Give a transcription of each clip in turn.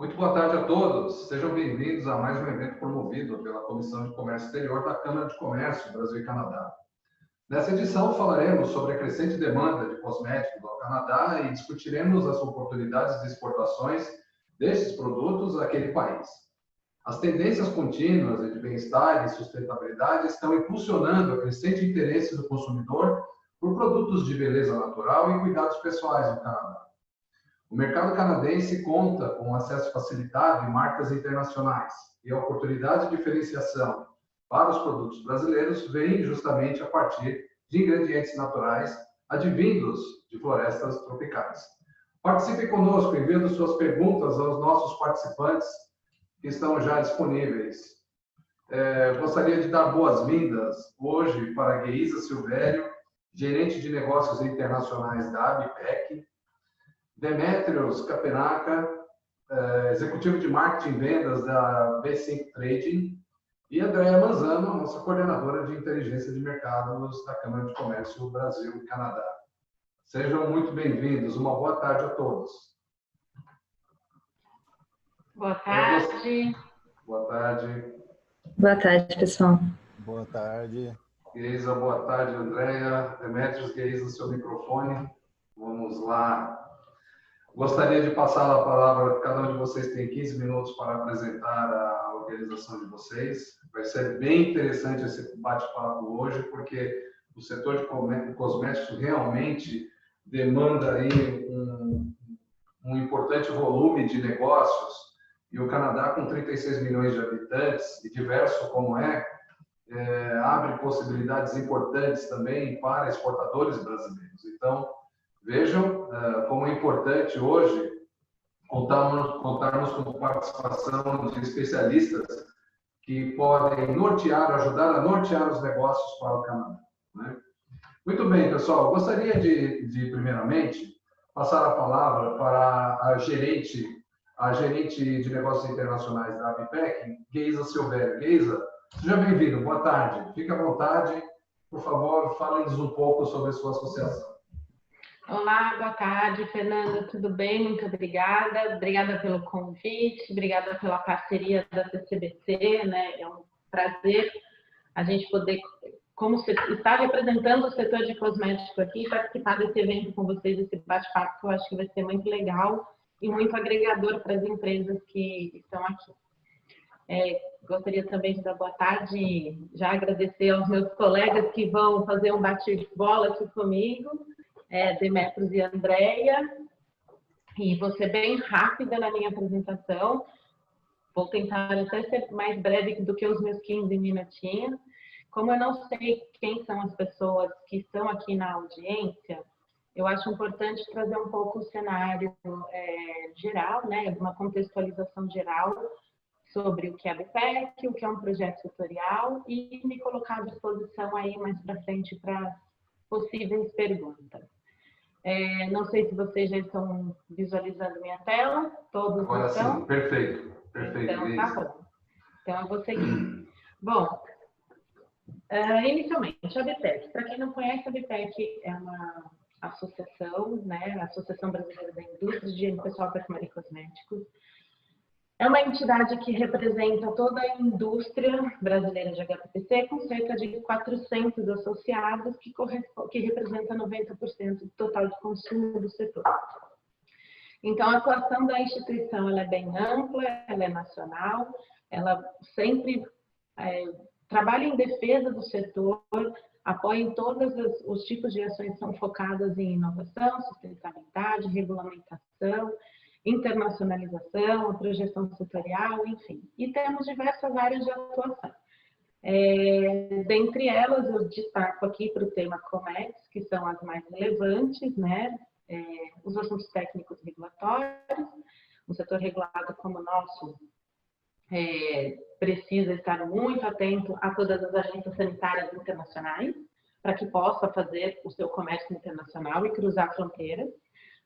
Muito boa tarde a todos. Sejam bem-vindos a mais um evento promovido pela Comissão de Comércio Exterior da Câmara de Comércio Brasil e Canadá. Nessa edição falaremos sobre a crescente demanda de cosméticos ao Canadá e discutiremos as oportunidades de exportações desses produtos àquele país. As tendências contínuas de bem-estar e sustentabilidade estão impulsionando o crescente interesse do consumidor por produtos de beleza natural e cuidados pessoais no Canadá. O mercado canadense conta com acesso facilitado em marcas internacionais e a oportunidade de diferenciação para os produtos brasileiros vem justamente a partir de ingredientes naturais advindos de florestas tropicais. Participe conosco enviando suas perguntas aos nossos participantes que estão já disponíveis. Gostaria de dar boas-vindas hoje para Geisa Silvério, gerente de negócios internacionais da ABPEC, Demetrios Capenaca, executivo de marketing e vendas da B5 Trading, e Andréa Manzano, nossa coordenadora de inteligência de mercados da Câmara de Comércio Brasil e Canadá. Sejam muito bem-vindos. Uma boa tarde a todos. Boa tarde. Boa tarde. Boa tarde, pessoal. Boa tarde. Geisa, boa tarde, Andréa. Demetrios, Geisa, seu microfone. Vamos lá. Gostaria de passar a palavra, cada um de vocês tem 15 minutos para apresentar a organização de vocês. Vai ser bem interessante esse bate-papo hoje, porque o setor de cosméticos realmente demanda aí um importante volume de negócios, e o Canadá, com 36 milhões de habitantes, e diverso como abre possibilidades importantes também para exportadores brasileiros. Então, vejam como é importante hoje contarmos com a participação de especialistas que podem ajudar a nortear os negócios para o Canadá, né? Muito bem, pessoal. Gostaria de primeiramente, passar a palavra para a gerente de negócios internacionais da ABPEC, Geisa Silvério. Geisa, seja bem-vindo. Boa tarde. Fique à vontade. Por favor, fale-nos um pouco sobre a sua associação. Olá, boa tarde, Fernanda, tudo bem? Muito obrigada. Obrigada pelo convite, obrigada pela parceria da CCBC, né? É um prazer a gente poder, como estar representando o setor de cosmético aqui, participar desse evento com vocês, esse bate-papo, que eu acho que vai ser muito legal e muito agregador para as empresas que estão aqui. Gostaria também de dar boa tarde e já agradecer aos meus colegas que vão fazer um bate-bola aqui comigo, Demetrios e Andréa, e vou ser bem rápida na minha apresentação, vou tentar até ser mais breve do que os meus 15 minutinhos. Como eu não sei quem são as pessoas que estão aqui na audiência, eu acho importante trazer um pouco o cenário geral, né, uma contextualização geral sobre o que é a ABPEC, o que é um projeto setorial, e me colocar à disposição aí mais para frente para possíveis perguntas. Não sei se vocês já estão visualizando minha tela. Todos Agora estão? Sim, perfeito. Então, tá bom. Então, eu vou seguir. Bom, inicialmente, a ABPEC. Para quem não conhece, a ABPEC é uma associação, né? A Associação Brasileira da Indústria de Higiene Pessoal, Perfumaria e Cosméticos. É uma entidade que representa toda a indústria brasileira de HPPC, com cerca de 400 associados, que representa 90% do total de consumo do setor. Então, a atuação da instituição ela é bem ampla, ela é nacional, ela sempre trabalha em defesa do setor, apoia em todos os tipos de ações que são focadas em inovação, sustentabilidade, regulamentação, internacionalização, a projeção setorial, enfim. E temos diversas áreas de atuação. Dentre elas, eu destaco aqui para o tema COMEX, que são as mais relevantes, né? Os assuntos técnicos regulatórios, um setor regulado como o nosso precisa estar muito atento a todas as agências sanitárias internacionais, para que possa fazer o seu comércio internacional e cruzar fronteiras.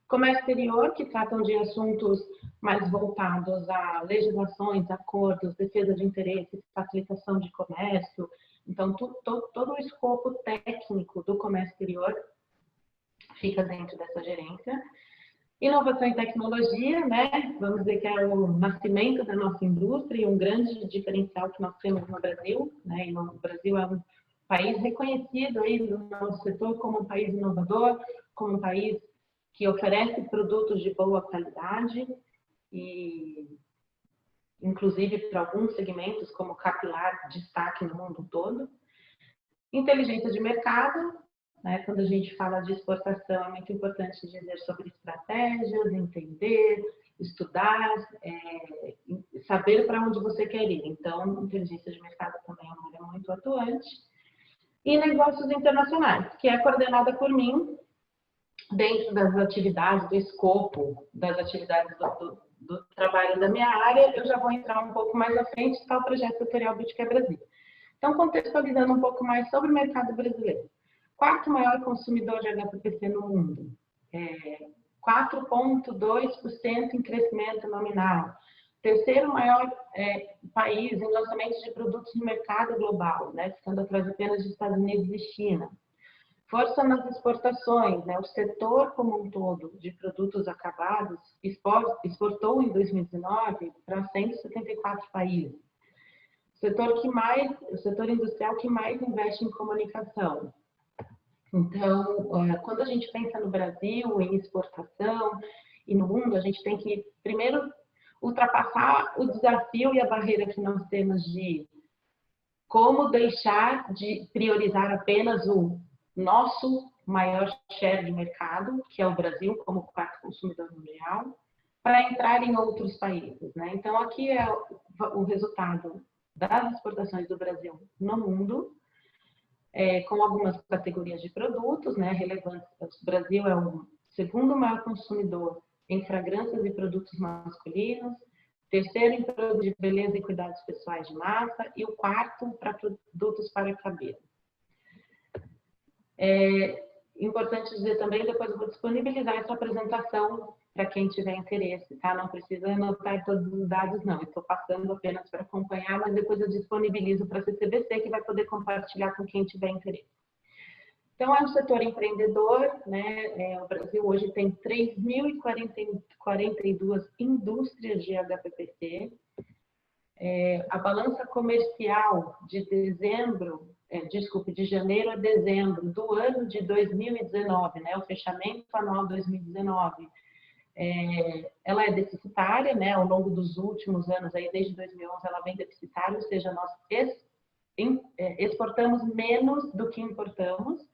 Comércio exterior, que tratam de assuntos mais voltados a legislações, acordos, defesa de interesses, facilitação de comércio. Então, todo o escopo técnico do comércio exterior fica dentro dessa gerência. Inovação e tecnologia, né? Vamos dizer que é o nascimento da nossa indústria e um grande diferencial que nós temos no Brasil, né? E o Brasil é um país reconhecido aí no nosso setor como um país inovador, como um país que oferece produtos de boa qualidade e, inclusive, para alguns segmentos, como capilar, destaque no mundo todo. Inteligência de mercado, né? Quando a gente fala de exportação, é muito importante dizer sobre estratégias, entender, estudar, saber para onde você quer ir. Então, inteligência de mercado também é uma área muito atuante. E negócios internacionais, que é coordenada por mim, dentro das atividades, do escopo das atividades do trabalho da minha área. Eu já vou entrar um pouco mais à frente, está o projeto setorial Beautycare Brasil. Então, contextualizando um pouco mais sobre o mercado brasileiro. Quarto maior consumidor de HPPC no mundo, 4,2% em crescimento nominal. Terceiro maior país em lançamento de produtos no mercado global, né, ficando atrás apenas dos Estados Unidos e China. Força nas exportações, né, o setor como um todo de produtos acabados exportou em 2019 para 174 países. O setor industrial que mais investe em comunicação. Então, quando a gente pensa no Brasil, em exportação e no mundo, a gente tem que, primeiro, ultrapassar o desafio e a barreira que nós temos de como deixar de priorizar apenas o nosso maior share de mercado, que é o Brasil, como quarto consumidor mundial, para entrar em outros países, né? Então, aqui é o resultado das exportações do Brasil no mundo, com algumas categorias de produtos, né, relevantes. O Brasil é o segundo maior consumidor em fragrâncias e produtos masculinos, terceiro em produtos de beleza e cuidados pessoais de massa e o quarto para produtos para cabelo. Importante dizer também, depois eu vou disponibilizar essa apresentação para quem tiver interesse, tá? Não precisa anotar todos os dados, não. Estou passando apenas para acompanhar, mas depois eu disponibilizo para a CCBC, que vai poder compartilhar com quem tiver interesse. Então, é um setor empreendedor, né? O Brasil hoje tem 3.042 indústrias de HPPC. A balança comercial de janeiro a dezembro do ano de 2019, né? O fechamento anual 2019, ela é deficitária, né? Ao longo dos últimos anos, aí desde 2011, ela vem deficitária, ou seja, nós exportamos menos do que importamos,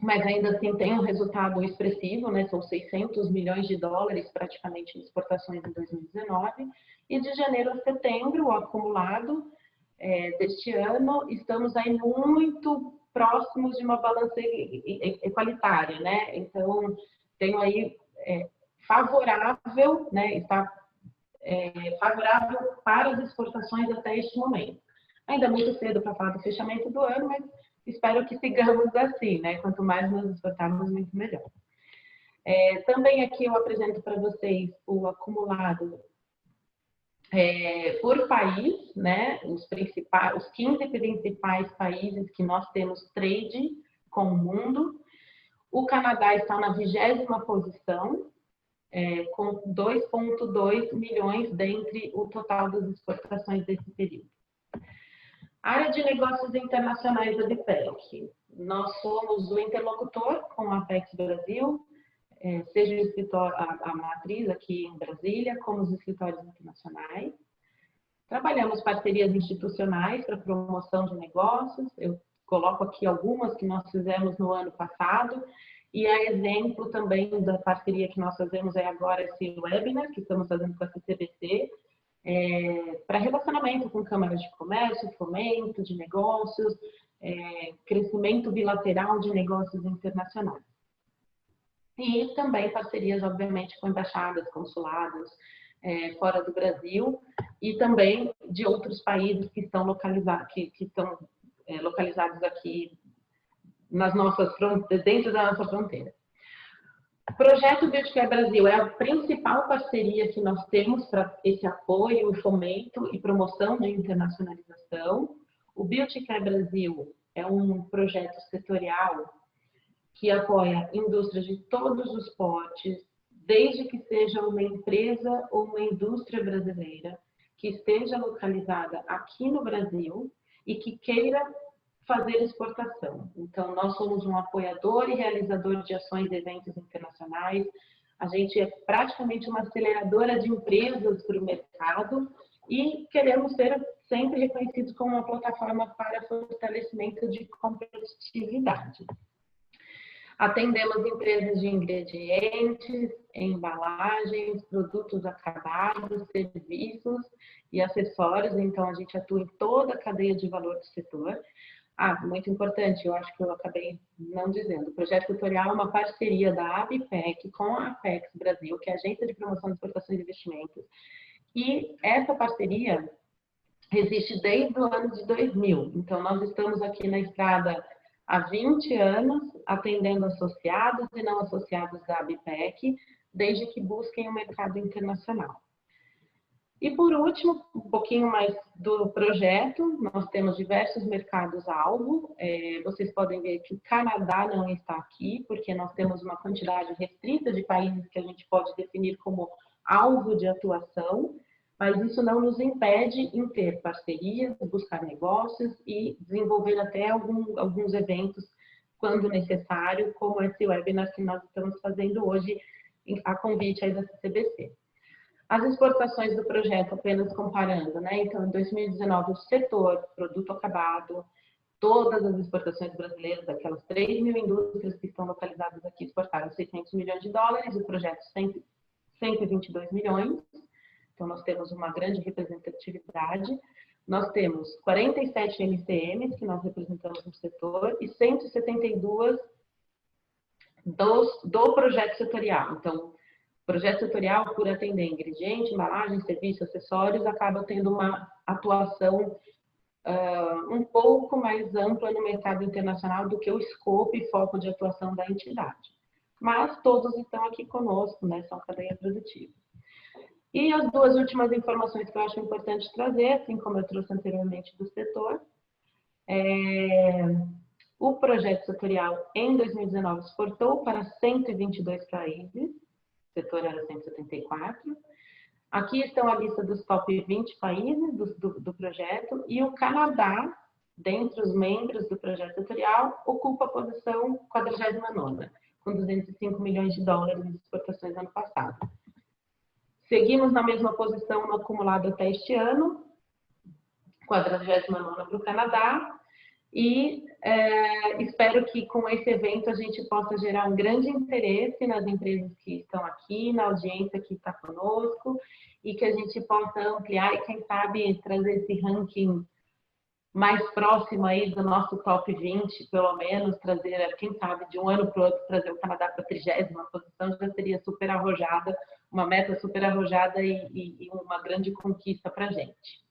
mas ainda assim tem um resultado expressivo, né? São 600 milhões de dólares praticamente em exportações em 2019, e de janeiro a setembro, o acumulado deste ano, estamos aí muito próximos de uma balança equalitária, né? Então, tenho aí favorável, né? Está favorável para as exportações até este momento. Ainda muito cedo para falar do fechamento do ano, mas espero que sigamos assim, né? Quanto mais nos exportarmos, muito melhor. Também aqui eu apresento para vocês o acumulado por país, né? Os 15 principais países que nós temos trade com o mundo. O Canadá está na 20ª posição, com 2,2 milhões dentre o total das exportações desse período. Área de negócios internacionais da BPEC. Nós somos o interlocutor com a Apex Brasil, seja o escritório, a matriz aqui em Brasília, como os escritórios internacionais. Trabalhamos parcerias institucionais para promoção de negócios. Eu coloco aqui algumas que nós fizemos no ano passado, e a exemplo também da parceria que nós fazemos agora, esse webinar que estamos fazendo com a CCBC, para relacionamento com câmaras de comércio, fomento de negócios, crescimento bilateral de negócios internacionais. E também parcerias, obviamente, com embaixadas, consulados fora do Brasil e também de outros países que estão localizados, localizados aqui nas nossas dentro da nossa fronteira. O projeto Beautycare Brasil é a principal parceria que nós temos para esse apoio, fomento e promoção de internacionalização. O Beautycare Brasil é um projeto setorial que apoia indústrias de todos os portes, desde que seja uma empresa ou uma indústria brasileira que esteja localizada aqui no Brasil e que queira fazer exportação. Então, nós somos um apoiador e realizador de ações e eventos internacionais. A gente é praticamente uma aceleradora de empresas para o mercado e queremos ser sempre reconhecidos como uma plataforma para fortalecimento de competitividade. Atendemos empresas de ingredientes, embalagens, produtos acabados, serviços e acessórios. Então, a gente atua em toda a cadeia de valor do setor. Muito importante, eu acho que eu acabei não dizendo. O projeto setorial é uma parceria da ABPEC com a Apex Brasil, que é a Agência de Promoção de Exportações e Investimentos. E essa parceria existe desde o ano de 2000. Então, nós estamos aqui na estrada há 20 anos, atendendo associados e não associados da ABPEC, desde que busquem o mercado internacional. E, por último, um pouquinho mais do projeto, nós temos diversos mercados-alvo. Vocês podem ver que o Canadá não está aqui, porque nós temos uma quantidade restrita de países que a gente pode definir como alvo de atuação, mas isso não nos impede em ter parcerias, buscar negócios e desenvolver até alguns eventos quando necessário, como esse webinar que nós estamos fazendo hoje, a convite aí da CCBC. As exportações do projeto, apenas comparando, né? Então, em 2019, o setor produto acabado, todas as exportações brasileiras, daquelas 3 mil indústrias que estão localizadas aqui, exportaram 600 milhões de dólares, o projeto 122 milhões. Então, nós temos uma grande representatividade. Nós temos 47 MCMs que nós representamos no setor e 172 do projeto setorial. Então, o projeto setorial, por atender ingrediente, embalagem, serviço, acessórios, acaba tendo uma atuação um pouco mais ampla no mercado internacional do que o escopo e foco de atuação da entidade. Mas todos estão aqui conosco, né? São cadeia produtiva. E as duas últimas informações que eu acho importante trazer, assim como eu trouxe anteriormente do setor, o projeto setorial em 2019 exportou para 122 países, o setor era 174. Aqui estão a lista dos top 20 países do projeto e o Canadá, dentre os membros do projeto setorial, ocupa a posição 49ª, com 205 milhões de dólares de exportações ano passado. Seguimos na mesma posição no acumulado até este ano, 49ª para o Canadá, e espero que com esse evento a gente possa gerar um grande interesse nas empresas que estão aqui, na audiência que está conosco, e que a gente possa ampliar e, quem sabe, trazer esse ranking mais próximo aí do nosso top 20, pelo menos, trazer, quem sabe, de um ano para o outro, trazer o Canadá para a 30ª posição, já seria super arrojada, uma meta super arrojada e uma grande conquista para a gente.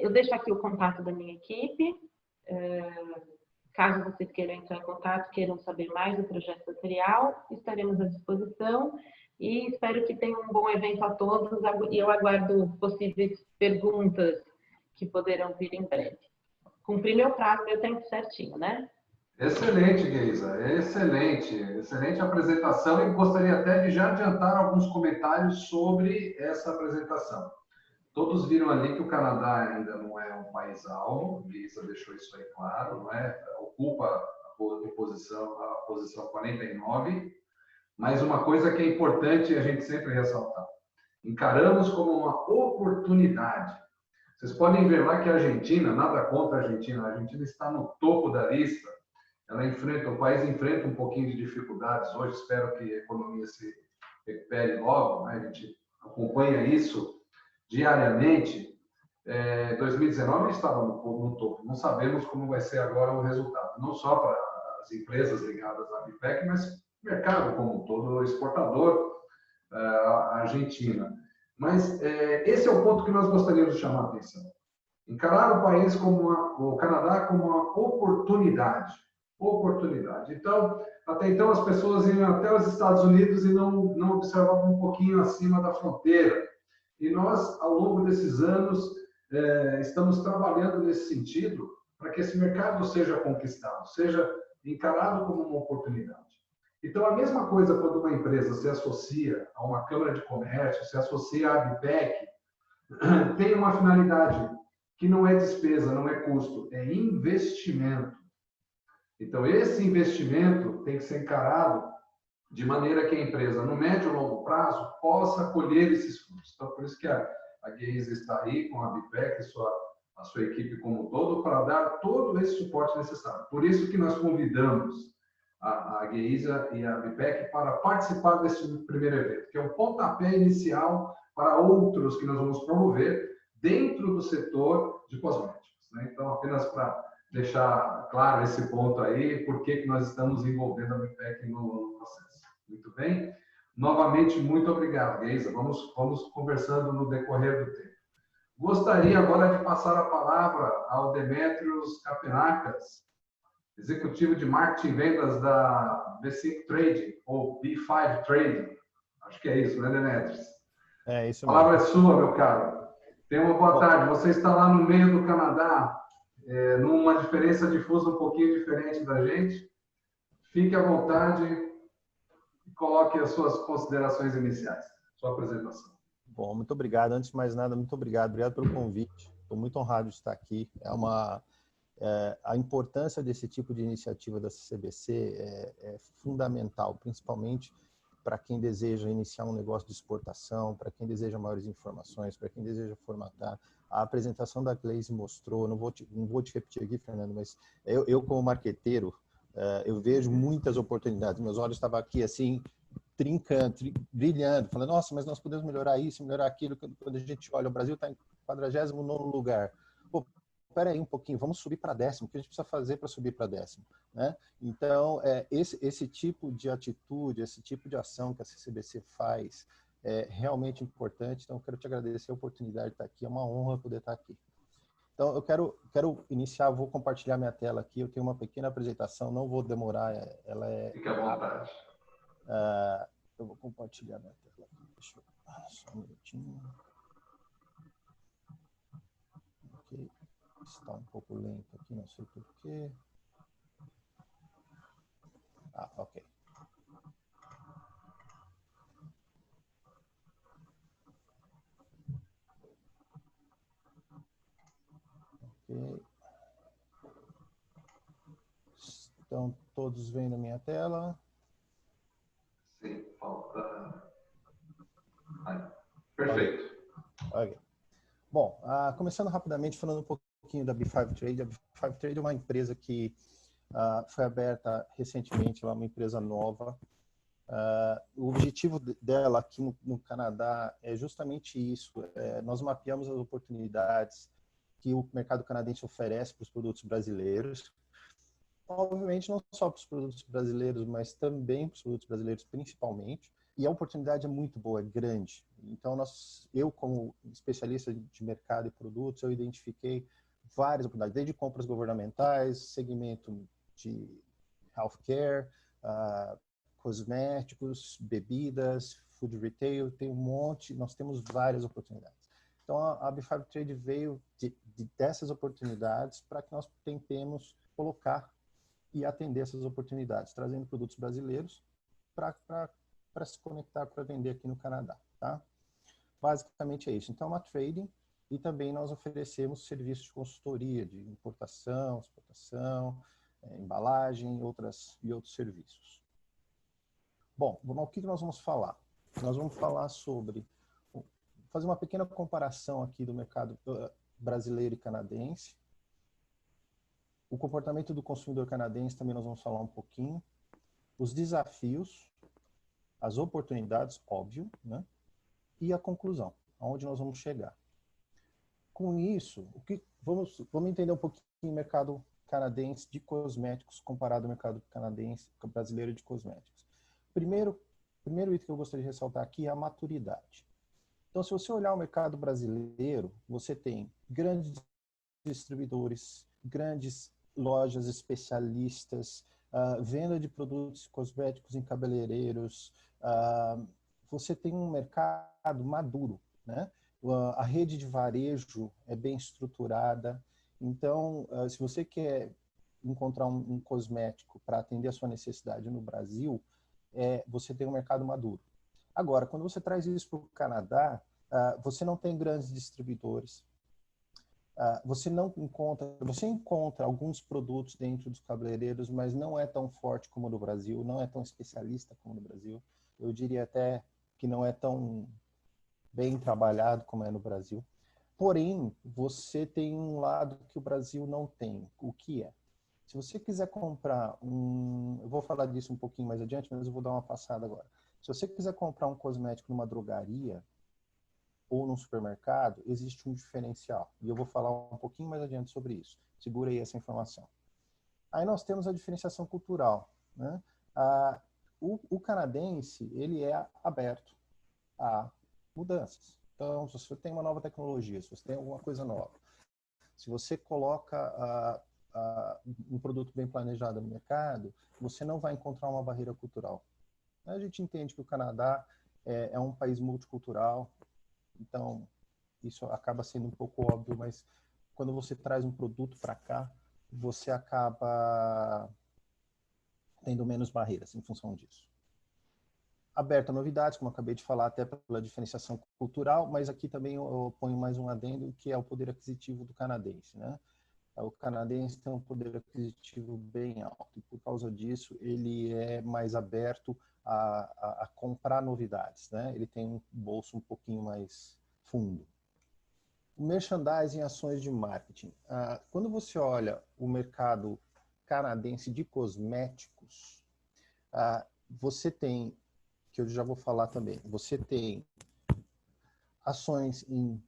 Eu deixo aqui o contato da minha equipe, caso vocês queiram entrar em contato, queiram saber mais do projeto setorial, estaremos à disposição e espero que tenham um bom evento a todos e eu aguardo possíveis perguntas que poderão vir em breve. Cumpri meu prazo, meu tempo certinho, né? Excelente, Geisa. Excelente. Excelente apresentação e gostaria até de já adiantar alguns comentários sobre essa apresentação. Todos viram ali que o Canadá ainda não é um país-alvo, Geisa deixou isso aí claro, não é? Ocupa a posição 49, mas uma coisa que é importante a gente sempre ressaltar. Encaramos como uma oportunidade. Vocês podem ver lá que a Argentina, nada contra a Argentina está no topo da lista. O país enfrenta um pouquinho de dificuldades hoje, espero que a economia se recupere logo, né? A gente acompanha isso diariamente. 2019 estava no topo, não sabemos como vai ser agora o resultado, não só para as empresas ligadas à ABPEC, mas o mercado como um todo, exportador, a Argentina. Mas esse é o ponto que nós gostaríamos de chamar a atenção. Encarar o país o Canadá como uma oportunidade. Então, até então as pessoas iam até os Estados Unidos e não observavam um pouquinho acima da fronteira. E nós, ao longo desses anos, estamos trabalhando nesse sentido para que esse mercado seja conquistado, seja encarado como uma oportunidade. Então, a mesma coisa quando uma empresa se associa a uma Câmara de Comércio, se associa à ABPEC, tem uma finalidade que não é despesa, não é custo, é investimento. Então, esse investimento tem que ser encarado de maneira que a empresa, no médio e longo prazo, possa colher esses frutos. Então, por isso que a Geisa está aí com a ABPEC, a sua equipe como um todo, para dar todo esse suporte necessário. Por isso que nós convidamos a Geisa e a ABPEC para participar desse primeiro evento, que é um pontapé inicial para outros que nós vamos promover dentro do setor de cosméticos, né? Então, apenas para deixar claro esse ponto aí, por que nós estamos envolvendo a ABPEC no processo. Muito bem? Novamente, muito obrigado, Geisa. Vamos conversando no decorrer do tempo. Gostaria agora de passar a palavra ao Demetrios Kapenakis, executivo de marketing e vendas da B5 Trading, ou B5 Trading. Acho que é isso, né, Demetrios? É isso mesmo. A palavra é sua, meu caro. Tenha uma boa tarde. Você está lá no meio do Canadá, numa diferença de fuso um pouquinho diferente da gente. Fique à vontade e coloque as suas considerações iniciais, sua apresentação. Bom, muito obrigado. Antes de mais nada, muito obrigado. Obrigado pelo convite. Estou muito honrado de estar aqui. A importância desse tipo de iniciativa da CCBC é fundamental, principalmente para quem deseja iniciar um negócio de exportação, para quem deseja maiores informações, para quem deseja formatar. A apresentação da Gleisi mostrou, não vou te repetir aqui, Fernando, mas eu como marqueteiro, eu vejo muitas oportunidades. Meus olhos estavam aqui assim, trincando, brilhando, falando, nossa, mas nós podemos melhorar isso, melhorar aquilo. Quando a gente olha, o Brasil está em 49º lugar. Pô, espera aí um pouquinho, vamos subir para 10º, o que a gente precisa fazer para subir para 10º, né? Então, esse tipo de atitude, esse tipo de ação que a CCBC faz é realmente importante. Então, eu quero te agradecer a oportunidade de estar aqui, é uma honra poder estar aqui. Então, eu quero iniciar, vou compartilhar minha tela aqui, eu tenho uma pequena apresentação, não vou demorar, ela é... Fique à vontade. Eu vou compartilhar minha tela aqui, deixa eu... Só um minutinho. Ok. Está um pouco lento aqui, não sei porquê. Ok. Ok. Estão todos vendo a minha tela? Sim, falta... Perfeito. Ok. Bom, começando rapidamente, falando um pouquinho da B5 Trade. A B5 Trade é uma empresa que foi aberta recentemente, ela é uma empresa nova. O objetivo dela aqui no Canadá é justamente isso. Nós mapeamos as oportunidades que o mercado canadense oferece para os produtos brasileiros. Obviamente, não só para os produtos brasileiros, mas também para os produtos brasileiros principalmente. E a oportunidade é muito boa, é grande. Então, eu como especialista de mercado e produtos, eu identifiquei várias oportunidades, desde compras governamentais, segmento de healthcare, cosméticos, bebidas, food retail, tem um monte, nós temos várias oportunidades. Então, a B5 Trade veio dessas oportunidades para que nós tentemos colocar e atender essas oportunidades, trazendo produtos brasileiros para se conectar, para vender aqui no Canadá, tá? Basicamente é isso. Então, uma trading, e também nós oferecemos serviços de consultoria, de importação, exportação, embalagem e outros serviços. Bom, o que nós vamos falar? Nós vamos falar sobre, fazer uma pequena comparação aqui do mercado brasileiro e canadense. O comportamento do consumidor canadense também nós vamos falar um pouquinho. Os desafios, as oportunidades, óbvio, né? E a conclusão, aonde nós vamos chegar. Com isso, vamos entender um pouquinho o mercado canadense de cosméticos comparado ao mercado canadense brasileiro de cosméticos. Primeiro item que eu gostaria de ressaltar aqui é a maturidade. Então, se você olhar o mercado brasileiro, você tem grandes distribuidores, grandes lojas especialistas, venda de produtos cosméticos em cabeleireiros, você tem um mercado maduro, né? A rede de varejo é bem estruturada. Então, se você quer encontrar um cosmético para atender a sua necessidade no Brasil, você tem um mercado maduro. Agora, quando você traz isso para o Canadá, você não tem grandes distribuidores. Você encontra alguns produtos dentro dos cabeleireiros, mas não é tão forte como no Brasil, não é tão especialista como no Brasil. Eu diria até que não é tão bem trabalhado como é no Brasil. Porém, você tem um lado que o Brasil não tem. O que é? Se você quiser comprar eu vou falar disso um pouquinho mais adiante, mas eu vou dar uma passada agora. Se você quiser comprar um cosmético numa drogaria ou num supermercado, existe um diferencial. E eu vou falar um pouquinho mais adiante sobre isso. Segura aí essa informação. Aí nós temos a diferenciação cultural, né? O canadense, ele é aberto a mudanças. Então, se você tem uma nova tecnologia, se você tem alguma coisa nova, se você coloca um produto bem planejado no mercado, você não vai encontrar uma barreira cultural. A gente entende que o Canadá é um país multicultural, então isso acaba sendo um pouco óbvio, mas quando você traz um produto para cá, você acaba tendo menos barreiras em função disso. Aberto a novidades, como eu acabei de falar, até pela diferenciação cultural, mas aqui também eu ponho mais um adendo, que é o poder aquisitivo do canadense, né? O canadense tem um poder aquisitivo bem alto, e por causa disso ele é mais aberto a comprar novidades, né? Ele tem um bolso um pouquinho mais fundo. Merchandising, ações de marketing. Quando você olha o mercado canadense de cosméticos, você tem, que eu já vou falar também, você tem ações em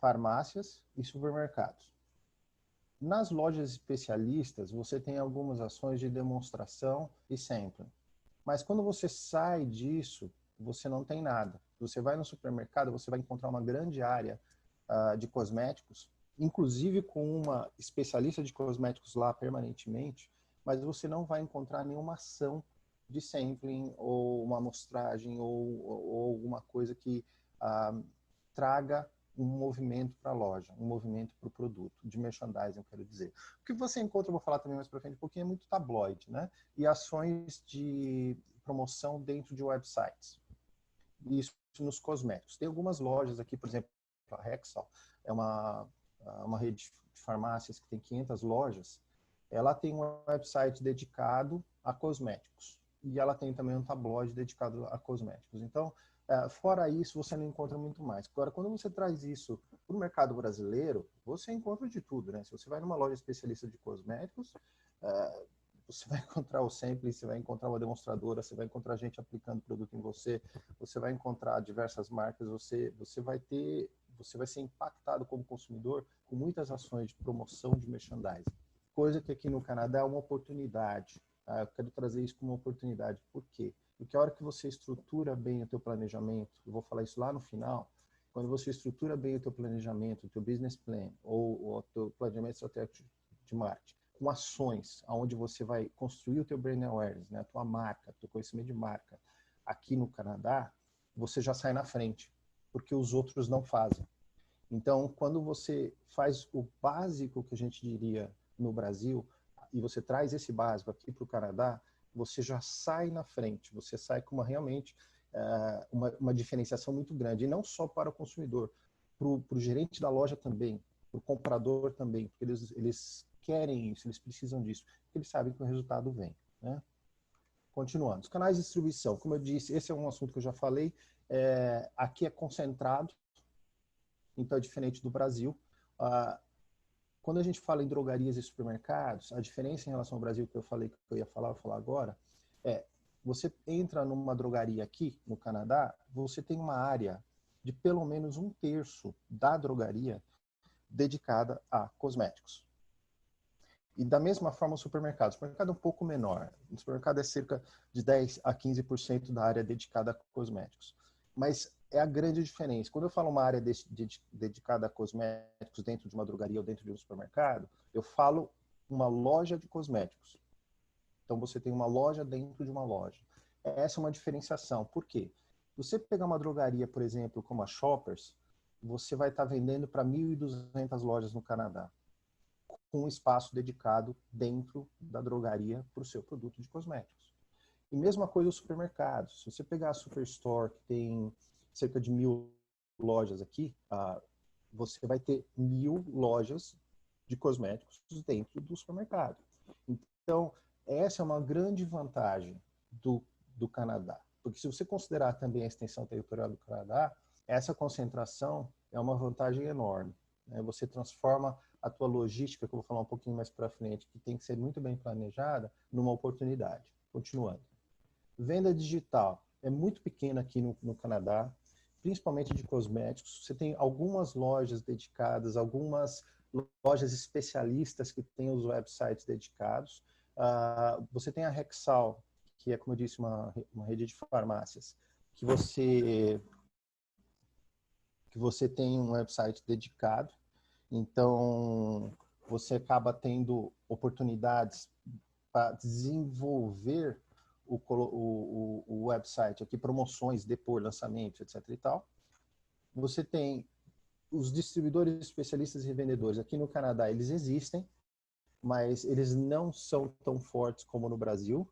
farmácias e supermercados. Nas lojas especialistas, você tem algumas ações de demonstração e sampling. Mas quando você sai disso, você não tem nada. Você vai no supermercado, você vai encontrar uma grande área de cosméticos, inclusive com uma especialista de cosméticos lá permanentemente, mas você não vai encontrar nenhuma ação de sampling ou uma amostragem ou alguma coisa que traga um movimento para a loja, um movimento para o produto, de merchandising, eu quero dizer. O que você encontra, eu vou falar também mais para frente um pouquinho, é muito tabloide, né? E ações de promoção dentro de websites. Isso nos cosméticos. Tem algumas lojas aqui, por exemplo, a Rexall, é uma rede de farmácias que tem 500 lojas. Ela tem um website dedicado a cosméticos. E ela tem também um tabloide dedicado a cosméticos. Então, fora isso, você não encontra muito mais. Agora, quando você traz isso para o mercado brasileiro, você encontra de tudo, né? Se você vai numa loja especialista de cosméticos, você vai encontrar o sample, você vai encontrar uma demonstradora, você vai encontrar gente aplicando produto em você, você vai encontrar diversas marcas, você vai ser impactado como consumidor com muitas ações de promoção de merchandising. Coisa que aqui no Canadá é uma oportunidade. Eu quero trazer isso como uma oportunidade. Por quê? Porque a hora que você estrutura bem o teu planejamento, eu vou falar isso lá no final, quando você estrutura bem o teu planejamento, o teu business plan, ou o teu planejamento estratégico de marketing, com ações, onde você vai construir o teu brand awareness, né, a tua marca, o teu conhecimento de marca, aqui no Canadá, você já sai na frente, porque os outros não fazem. Então, quando você faz o básico que a gente diria no Brasil, e você traz esse básico aqui para o Canadá, você já sai na frente, você sai com realmente uma diferenciação muito grande, e não só para o consumidor, para o gerente da loja também, para o comprador também, porque eles querem isso, eles precisam disso, porque eles sabem que o resultado vem, né? Continuando, os canais de distribuição, como eu disse, esse é um assunto que eu já falei, aqui é concentrado, então é diferente do Brasil. Quando a gente fala em drogarias e supermercados, a diferença em relação ao Brasil que eu falei que eu ia falar, vou falar agora, você entra numa drogaria aqui no Canadá, você tem uma área de pelo menos 1/3 da drogaria dedicada a cosméticos. E da mesma forma o supermercado. O supermercado é um pouco menor. O supermercado é cerca de 10 a 15% da área dedicada a cosméticos. Mas é a grande diferença. Quando eu falo uma área dedicada a cosméticos dentro de uma drogaria ou dentro de um supermercado, eu falo uma loja de cosméticos. Então você tem uma loja dentro de uma loja. Essa é uma diferenciação. Por quê? Você pegar uma drogaria, por exemplo, como a Shoppers, você vai estar vendendo para 1.200 lojas no Canadá. com um espaço dedicado dentro da drogaria para o seu produto de cosméticos. E mesma coisa os supermercados. Se você pegar a Superstore, que tem cerca de 1.000 lojas aqui, você vai ter 1.000 lojas de cosméticos dentro do supermercado. Então, essa é uma grande vantagem do Canadá. Porque se você considerar também a extensão territorial do Canadá, essa concentração é uma vantagem enorme. Né? Você transforma a tua logística, que eu vou falar um pouquinho mais para frente, que tem que ser muito bem planejada, numa oportunidade. Continuando. Venda digital é muito pequena aqui no Canadá, principalmente de cosméticos. Você tem algumas lojas dedicadas, algumas lojas especialistas que têm os websites dedicados. Você tem a Rexall, que é, como eu disse, uma rede de farmácias, que você tem um website dedicado. Então, você acaba tendo oportunidades para desenvolver o website aqui, promoções, depor, lançamentos, etc. e tal. Você tem os distribuidores especialistas e revendedores. Aqui no Canadá, eles existem, mas eles não são tão fortes como no Brasil.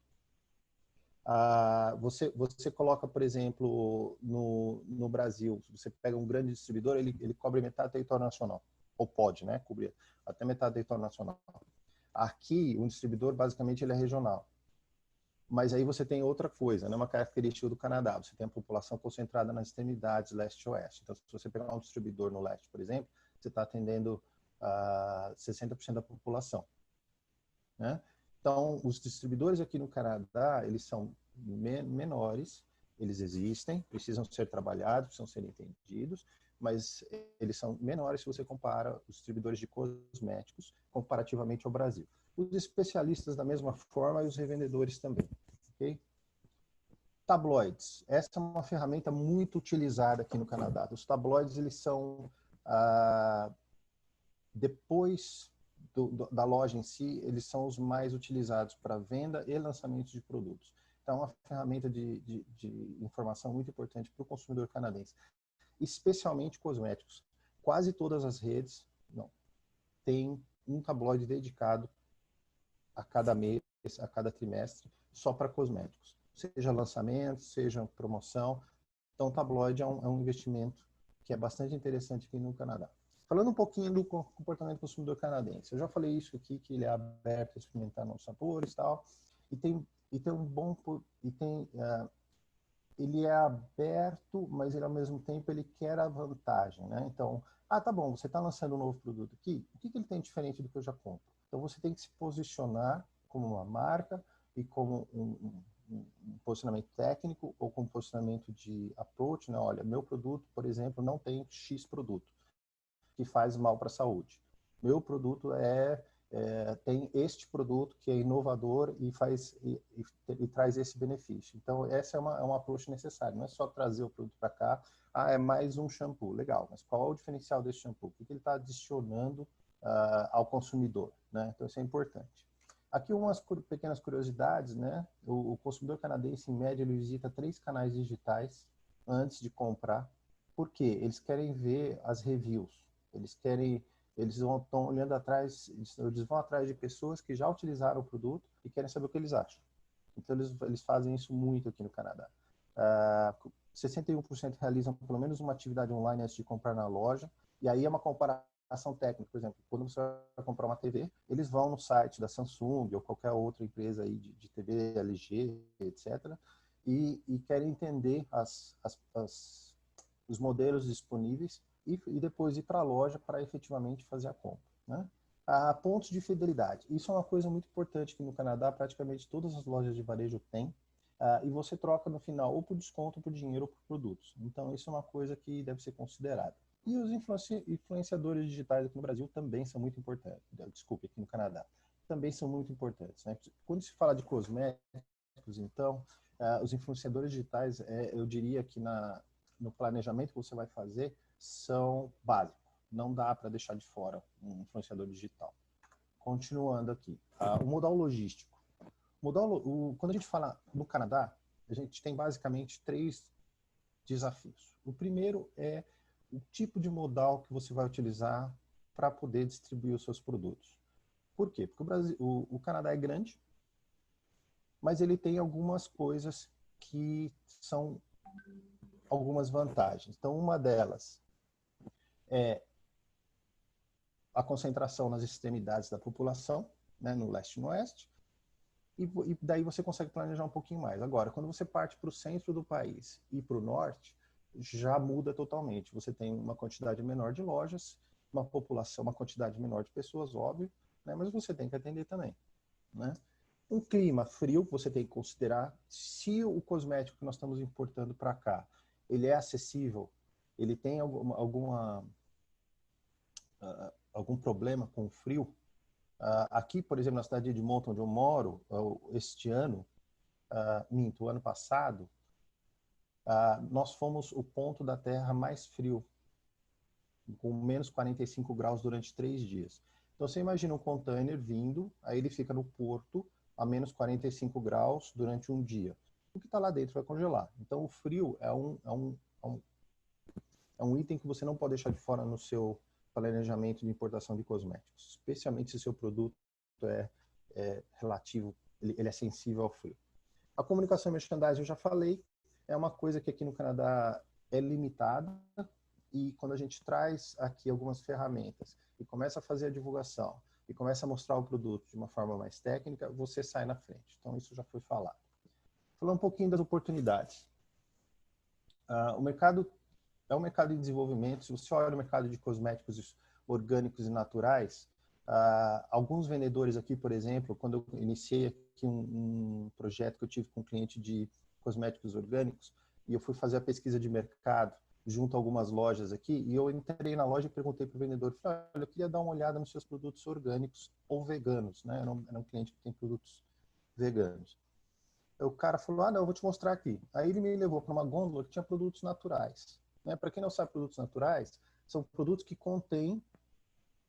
Você coloca, por exemplo, no Brasil, você pega um grande distribuidor, ele cobre metade do território nacional. Ou pode, né, cobrir até metade do território nacional. Aqui, um distribuidor, basicamente, ele é regional. Mas aí você tem outra coisa, né? Uma característica do Canadá. Você tem a população concentrada nas extremidades leste e oeste. Então, se você pegar um distribuidor no leste, por exemplo, você está atendendo 60% da população. Né? Então, os distribuidores aqui no Canadá, eles são menores, eles existem, precisam ser trabalhados, precisam ser entendidos, mas eles são menores se você compara os distribuidores de cosméticos comparativamente ao Brasil. Os especialistas da mesma forma e os revendedores também. Okay? Tabloides. Essa é uma ferramenta muito utilizada aqui no Canadá. Os tabloides, eles são, depois da loja em si, eles são os mais utilizados para venda e lançamento de produtos. Então, é uma ferramenta de informação muito importante para o consumidor canadense, especialmente cosméticos. Quase todas as redes têm um tabloide dedicado a cada mês, a cada trimestre, só para cosméticos. Seja lançamento, seja promoção. Então, o tabloide é um investimento que é bastante interessante aqui no Canadá. Falando um pouquinho do comportamento do consumidor canadense. Eu já falei isso aqui, que ele é aberto a experimentar novos sabores e tal. Ele é aberto, mas ele, ao mesmo tempo, ele quer a vantagem, né? Então, tá bom, você está lançando um novo produto aqui, o que ele tem diferente do que eu já compro? Então, você tem que se posicionar como uma marca e como um posicionamento técnico ou com posicionamento de approach, né? Olha, meu produto, por exemplo, não tem X produto que faz mal para a saúde. Meu produto tem este produto que é inovador e traz esse benefício. Então, essa é uma approach necessária. Não é só trazer o produto para cá, é mais um shampoo. Legal, mas qual é o diferencial desse shampoo? O que ele está adicionando ao consumidor? Né? Então, isso é importante. Aqui umas pequenas curiosidades, né? O consumidor canadense, em média, ele visita 3 canais digitais antes de comprar. Por quê? Eles querem ver as reviews. Eles estão olhando atrás, eles vão atrás de pessoas que já utilizaram o produto e querem saber o que eles acham. Então, eles fazem isso muito aqui no Canadá. 61% realizam pelo menos uma atividade online antes de comprar na loja. E aí é uma comparação técnica. Por exemplo, quando você vai comprar uma TV, eles vão no site da Samsung ou qualquer outra empresa aí de TV, LG, etc. E querem entender os modelos disponíveis e depois ir para a loja para efetivamente fazer a compra. Né? Pontos de fidelidade. Isso é uma coisa muito importante que no Canadá praticamente todas as lojas de varejo têm. E você troca no final ou por desconto, ou por dinheiro, ou por produtos. Então, isso é uma coisa que deve ser considerada. E os influenciadores digitais aqui no Brasil também são muito importantes. Desculpe, aqui no Canadá. Também são muito importantes. Né? Quando se fala de cosméticos, então, os influenciadores digitais, eu diria que no planejamento que você vai fazer, são básicos. Não dá para deixar de fora um influenciador digital. Continuando aqui. O modal logístico. Quando a gente fala no Canadá, a gente tem basicamente 3 desafios. O primeiro é o tipo de modal que você vai utilizar para poder distribuir os seus produtos. Por quê? Porque o Canadá é grande, mas ele tem algumas coisas que são algumas vantagens. Então, uma delas é a concentração nas extremidades da população, né, no leste e no oeste, e daí você consegue planejar um pouquinho mais. Agora, quando você parte para o centro do país e para o norte, já muda totalmente. Você tem uma quantidade menor de lojas, uma população, uma quantidade menor de pessoas, óbvio, né, mas você tem que atender também, né? Um clima frio que você tem que considerar. Se o cosmético que nós estamos importando para cá, ele é acessível, ele tem algum problema com o frio. Aqui, por exemplo, na cidade de Edmonton, onde eu moro, este ano, o ano passado, nós fomos o ponto da Terra mais frio, com menos 45 graus durante 3 dias. Então, você imagina um container vindo, aí ele fica no porto a menos 45 graus durante um dia. O que está lá dentro vai congelar. Então, o frio é um item que você não pode deixar de fora no seu planejamento de importação de cosméticos, especialmente se seu produto é relativo, ele é sensível ao frio. A comunicação e merchandising, eu já falei, é uma coisa que aqui no Canadá é limitada, e quando a gente traz aqui algumas ferramentas e começa a fazer a divulgação e começa a mostrar o produto de uma forma mais técnica, você sai na frente. Então, isso já foi falado. Falando um pouquinho das oportunidades. O mercado é um mercado de desenvolvimento. Se você olha o mercado de cosméticos orgânicos e naturais, alguns vendedores aqui, por exemplo, quando eu iniciei aqui um projeto que eu tive com um cliente de cosméticos orgânicos, e eu fui fazer a pesquisa de mercado junto a algumas lojas aqui, e eu entrei na loja e perguntei para o vendedor, olha, eu queria dar uma olhada nos seus produtos orgânicos ou veganos, né? Era um cliente que tem produtos veganos. O cara falou, não, eu vou te mostrar aqui. Aí ele me levou para uma gôndola que tinha produtos naturais. Né? Para quem não sabe, produtos naturais são produtos que contêm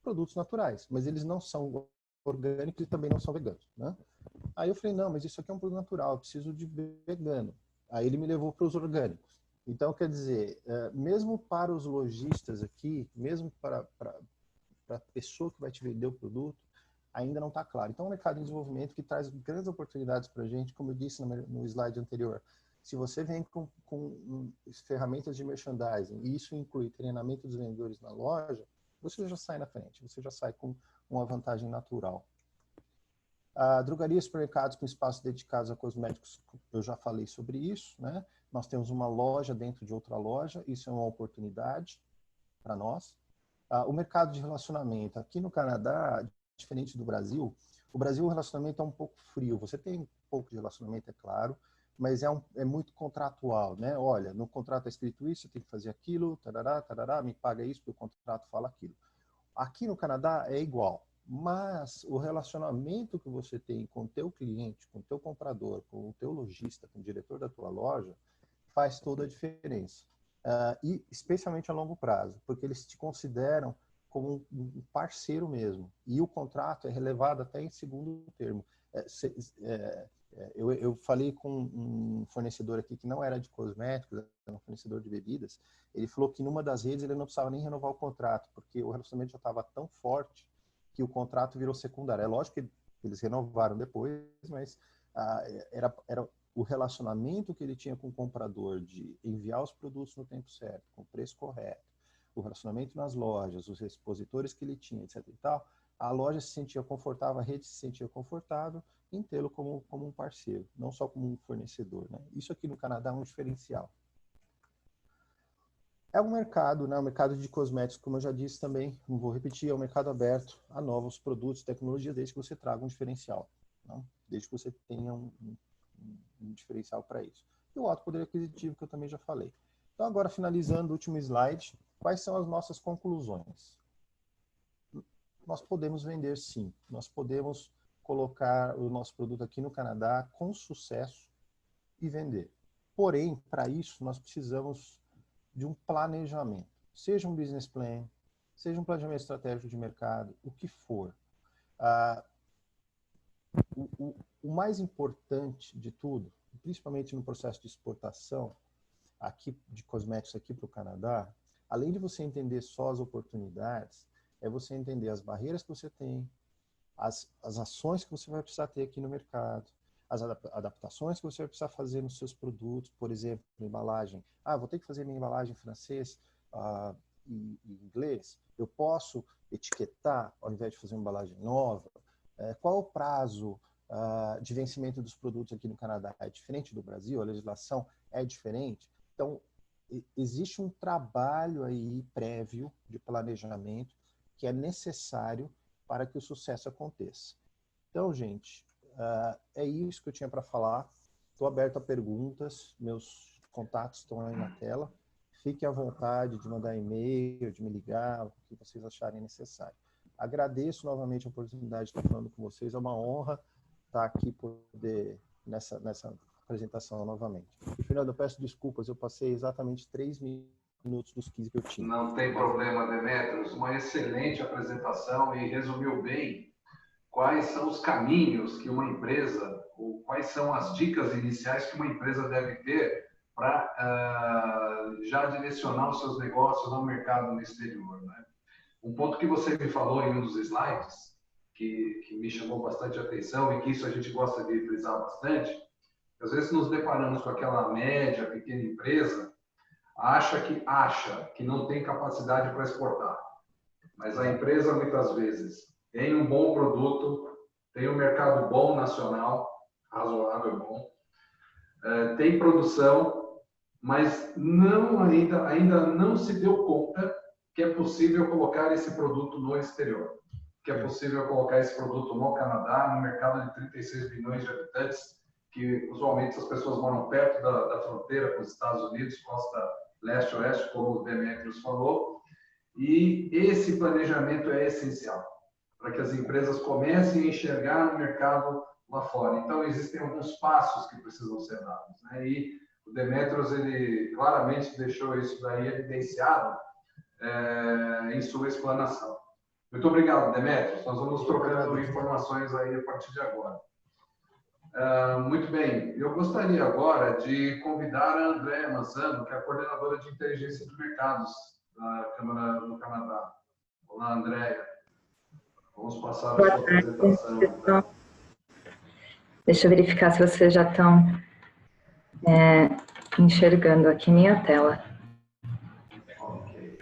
produtos naturais, mas eles não são orgânicos e também não são veganos. Né? Aí eu falei, não, mas isso aqui é um produto natural, eu preciso de vegano. Aí ele me levou para os orgânicos. Então, quer dizer, mesmo para os lojistas aqui, mesmo para a pessoa que vai te vender o produto, ainda não está claro. Então, é um mercado em desenvolvimento que traz grandes oportunidades para a gente, como eu disse no slide anterior. Se você vem com ferramentas de merchandising, e isso inclui treinamento dos vendedores na loja, você já sai na frente, você já sai com uma vantagem natural. Drogarias e supermercados com espaços dedicados a cosméticos, eu já falei sobre isso, né? Nós temos uma loja dentro de outra loja, isso é uma oportunidade para nós. O mercado de relacionamento, aqui no Canadá, diferente do Brasil, o Brasil o relacionamento é um pouco frio, você tem um pouco de relacionamento, é claro, mas é muito contratual, né? Olha, no contrato é escrito isso, você tem que fazer aquilo, tarará, tarará, me paga isso, porque o contrato fala aquilo. Aqui no Canadá é igual, mas o relacionamento que você tem com o teu cliente, com o teu comprador, com o teu lojista, com o diretor da tua loja, faz toda a diferença. E especialmente a longo prazo, porque eles te consideram como um parceiro mesmo. E o contrato é relevado até em segundo termo. Eu falei com um fornecedor aqui que não era de cosméticos, era um fornecedor de bebidas. Ele falou que numa das redes ele não precisava nem renovar o contrato, porque o relacionamento já estava tão forte que o contrato virou secundário. É lógico que eles renovaram depois, mas era o relacionamento que ele tinha com o comprador de enviar os produtos no tempo certo, com o preço correto, o relacionamento nas lojas, os expositores que ele tinha, etc. e tal, a loja se sentia confortável, a rede se sentia confortável em tê-lo como um parceiro, não só como um fornecedor. Né? Isso aqui no Canadá é um diferencial. É um mercado, né? O mercado de cosméticos, como eu já disse também, não vou repetir, é um mercado aberto a novos produtos e tecnologias, desde que você traga um diferencial, né? Desde que você tenha um diferencial para isso. E o alto poder aquisitivo, que eu também já falei. Então, agora, finalizando o último slide, quais são as nossas conclusões? Nós podemos vender, sim. Nós podemos colocar o nosso produto aqui no Canadá com sucesso e vender. Porém, para isso, nós precisamos de um planejamento. Seja um business plan, seja um planejamento estratégico de mercado, o que for. O mais importante de tudo, principalmente no processo de exportação aqui de cosméticos aqui para o Canadá, além de você entender só as oportunidades, é você entender as barreiras que você tem, as ações que você vai precisar ter aqui no mercado, as adaptações que você vai precisar fazer nos seus produtos, por exemplo, embalagem. Vou ter que fazer minha embalagem em francês e inglês. Eu posso etiquetar ao invés de fazer uma embalagem nova? Qual é o prazo de vencimento dos produtos aqui no Canadá? É diferente do Brasil? A legislação é diferente? Então, existe um trabalho aí prévio de planejamento que é necessário para que o sucesso aconteça. Então, gente, é isso que eu tinha para falar. Estou aberto a perguntas, meus contatos estão aí na tela. Fiquem à vontade de mandar e-mail, de me ligar, o que vocês acharem necessário. Agradeço novamente a oportunidade de estar falando com vocês. É uma honra estar aqui nessa apresentação novamente. E, Fernando, eu peço desculpas, eu passei exatamente 3 minutos dos 15 que eu tinha. Não tem problema, Demetrios. Uma excelente apresentação e resumiu bem quais são os caminhos que uma empresa, ou quais são as dicas iniciais que uma empresa deve ter para já direcionar os seus negócios ao mercado no exterior, né? Um ponto que você me falou em um dos slides, que me chamou bastante atenção e que isso a gente gosta de frisar bastante, às vezes nos deparamos com aquela média, pequena empresa, acha que não tem capacidade para exportar. Mas a empresa, muitas vezes, tem um bom produto, tem um mercado bom nacional, razoável bom, tem produção, mas ainda não se deu conta que é possível colocar esse produto no exterior, que é possível colocar esse produto no Canadá, no mercado de 36 milhões de habitantes, que usualmente as pessoas moram perto da fronteira com os Estados Unidos, costa leste-oeste, como o Demetrios falou, e esse planejamento é essencial para que as empresas comecem a enxergar no mercado lá fora. Então, existem alguns passos que precisam ser dados, né? E o Demetrios, ele claramente deixou isso daí evidenciado em sua explanação. Muito obrigado, Demetrios. Nós vamos trocando informações aí a partir de agora. Muito bem. Eu gostaria agora de convidar a Andréa Mazzano, que é a coordenadora de inteligência de mercados da Câmara do Canadá. Olá, Andréa. Vamos passar a sua apresentação. Então. Deixa eu verificar se vocês já estão enxergando aqui minha tela. Ok.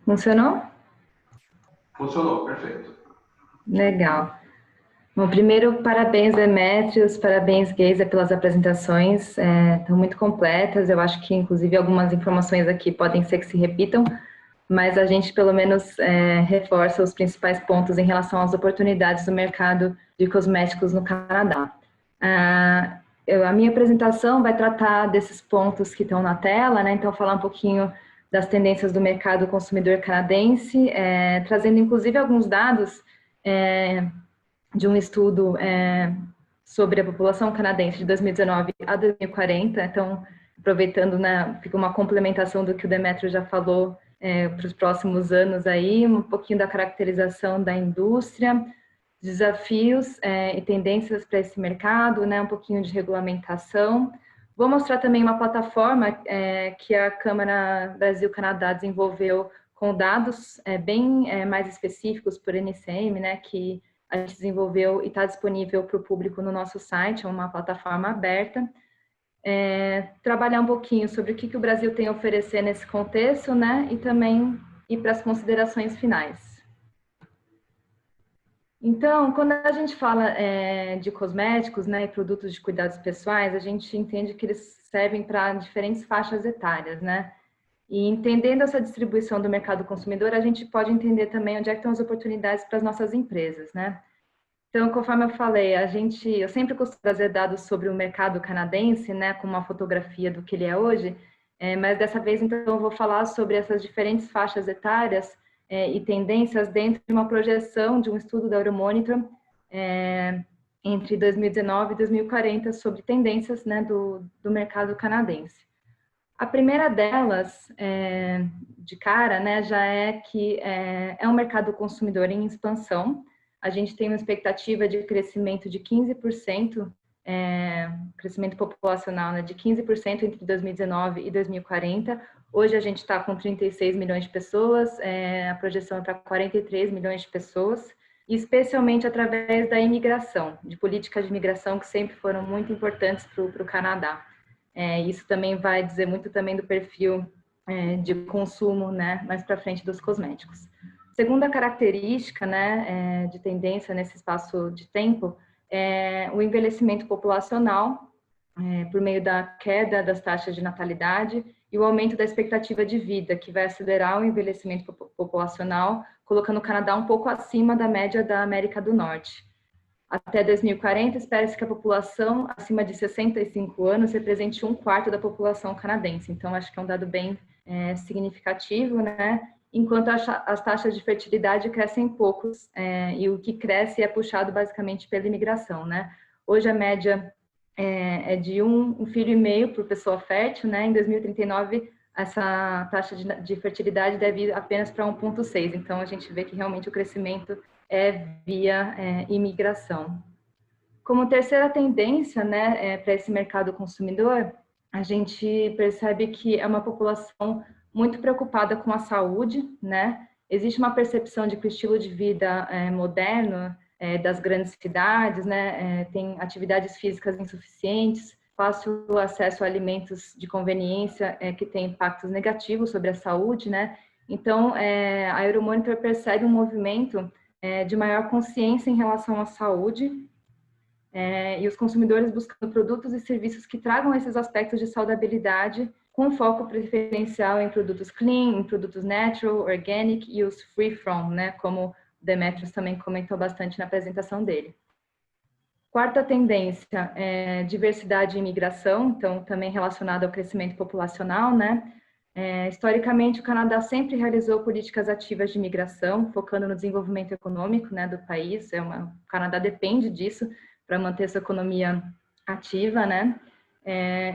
Funcionou? Funcionou, perfeito. Legal. Bom, primeiro, parabéns, Demetrios, parabéns, Geisa, pelas apresentações. Estão muito completas. Eu acho que, inclusive, algumas informações aqui podem ser que se repitam, mas a gente, pelo menos, reforça os principais pontos em relação às oportunidades do mercado de cosméticos no Canadá. A minha apresentação vai tratar desses pontos que estão na tela, né? Então, falar um pouquinho das tendências do mercado consumidor canadense, trazendo, inclusive, alguns dados de um estudo sobre a população canadense de 2019 a 2040. Então, aproveitando, fica uma complementação do que o Demetrios já falou para os próximos anos aí, um pouquinho da caracterização da indústria, desafios e tendências para esse mercado, né, um pouquinho de regulamentação. Vou mostrar também uma plataforma que a Câmara Brasil-Canadá desenvolveu com dados bem mais específicos por NCM, né, que a gente desenvolveu e está disponível para o público no nosso site, é uma plataforma aberta. Trabalhar um pouquinho sobre o que o Brasil tem a oferecer nesse contexto, né, e também ir para as considerações finais. Então, quando a gente fala de cosméticos, né, e produtos de cuidados pessoais, a gente entende que eles servem para diferentes faixas etárias, né? E entendendo essa distribuição do mercado consumidor, a gente pode entender também onde é que estão as oportunidades para as nossas empresas, né? Então, conforme eu falei, eu sempre costumo trazer dados sobre o mercado canadense, né, com uma fotografia do que ele é hoje, mas dessa vez, então, eu vou falar sobre essas diferentes faixas etárias e tendências dentro de uma projeção de um estudo da Euromonitor entre 2019 e 2040 sobre tendências, né, do mercado canadense. A primeira delas, de cara, né, já é que é um mercado consumidor em expansão. A gente tem uma expectativa de crescimento de 15% crescimento populacional, né, de 15% entre 2019 e 2040. Hoje a gente está com 36 milhões de pessoas, a projeção é para 43 milhões de pessoas, especialmente através da imigração, de políticas de imigração que sempre foram muito importantes para o Canadá. Isso também vai dizer muito também do perfil de consumo, né, mais para frente dos cosméticos. Segunda característica, né, de tendência nesse espaço de tempo é o envelhecimento populacional, por meio da queda das taxas de natalidade e o aumento da expectativa de vida, que vai acelerar o envelhecimento populacional, colocando o Canadá um pouco acima da média da América do Norte. Até 2040, espera-se que a população acima de 65 anos represente 1/4 da população canadense. Então, acho que é um dado bem significativo, né? Enquanto as taxas de fertilidade crescem poucos, e o que cresce é puxado basicamente pela imigração, né? Hoje a média é de um filho e meio por pessoa fértil, né? Em 2039, essa taxa de fertilidade deve ir apenas para 1,6. Então, a gente vê que realmente o crescimento é via imigração. Como terceira tendência, né, para esse mercado consumidor, a gente percebe que é uma população muito preocupada com a saúde, né? Existe uma percepção de que o estilo de vida moderno das grandes cidades, né, tem atividades físicas insuficientes, fácil acesso a alimentos de conveniência que tem impactos negativos sobre a saúde, né? Então, a Euromonitor percebe um movimento de maior consciência em relação à saúde e os consumidores buscando produtos e serviços que tragam esses aspectos de saudabilidade, com foco preferencial em produtos clean, em produtos natural, organic e os free from, né, como o Demetrios também comentou bastante na apresentação dele. Quarta tendência é diversidade e imigração, então também relacionada ao crescimento populacional, né? Historicamente, o Canadá sempre realizou políticas ativas de imigração, focando no desenvolvimento econômico, né, do país. O Canadá depende disso para manter sua economia ativa, né?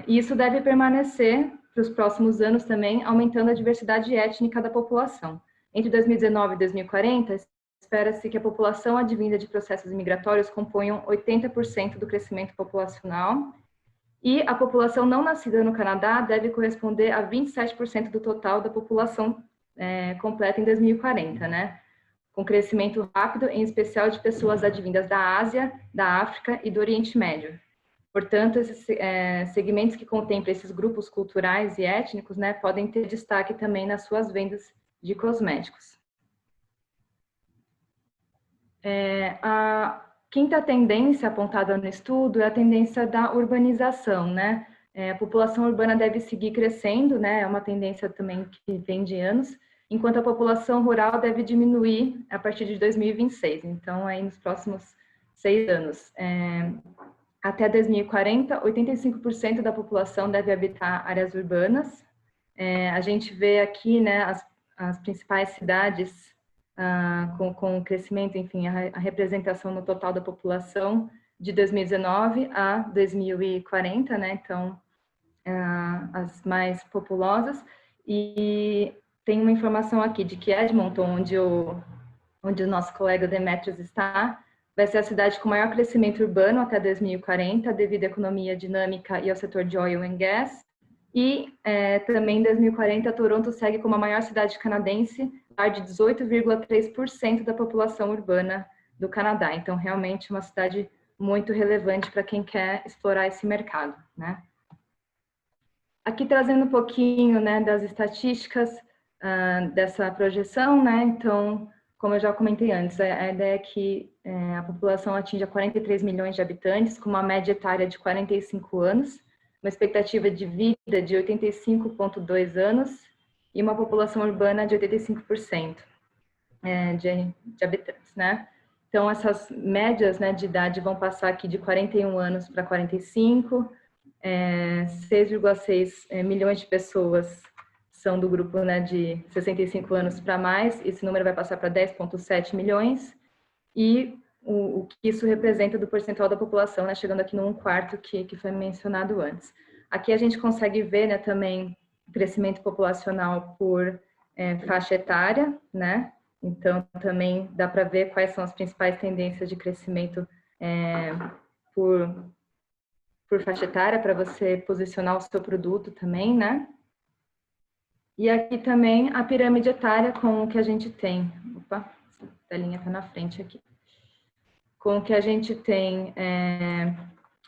E isso deve permanecer para os próximos anos também, aumentando a diversidade étnica da população. Entre 2019 e 2040, espera-se que a população advinda de processos migratórios componham 80% do crescimento populacional, e a população não nascida no Canadá deve corresponder a 27% do total da população completa em 2040, né? Com crescimento rápido, em especial de pessoas advindas da Ásia, da África e do Oriente Médio. Portanto, esses segmentos que contemplam esses grupos culturais e étnicos, né, podem ter destaque também nas suas vendas de cosméticos. A quinta tendência apontada no estudo é a tendência da urbanização, né? A população urbana deve seguir crescendo, né? É uma tendência também que vem de anos, enquanto a população rural deve diminuir a partir de 2026. Então, aí nos próximos 6 anos. Até 2040, 85% da população deve habitar áreas urbanas. A gente vê aqui, né, as principais cidades com o crescimento, enfim, a representação no total da população de 2019 a 2040, né? Então, as mais populosas. E tem uma informação aqui de que Edmonton, onde o nosso colega Demetrios está, vai ser a cidade com maior crescimento urbano até 2040, devido à economia dinâmica e ao setor de oil and gas. E também em 2040, Toronto segue como a maior cidade canadense, de 18,3% da população urbana do Canadá. Então, realmente, uma cidade muito relevante para quem quer explorar esse mercado, né? Aqui trazendo um pouquinho, né, das estatísticas dessa projeção, né? Então, como eu já comentei antes, a ideia é que a população atinja 43 milhões de habitantes, com uma média etária de 45 anos, uma expectativa de vida de 85,2 anos e uma população urbana de 85% de habitantes, né? Então, essas médias, né, de idade vão passar aqui de 41 anos para 45, 6,6 milhões de pessoas são do grupo, né, de 65 anos para mais, esse número vai passar para 10,7 milhões, e o que isso representa do percentual da população, né, chegando aqui no 1/4 que foi mencionado antes. Aqui a gente consegue ver, né, também o crescimento populacional por faixa etária, né, então também dá para ver quais são as principais tendências de crescimento por por faixa etária para você posicionar o seu produto também, né? E aqui também a pirâmide etária com o que a gente tem. Opa, a telinha está na frente aqui. Com o que a gente tem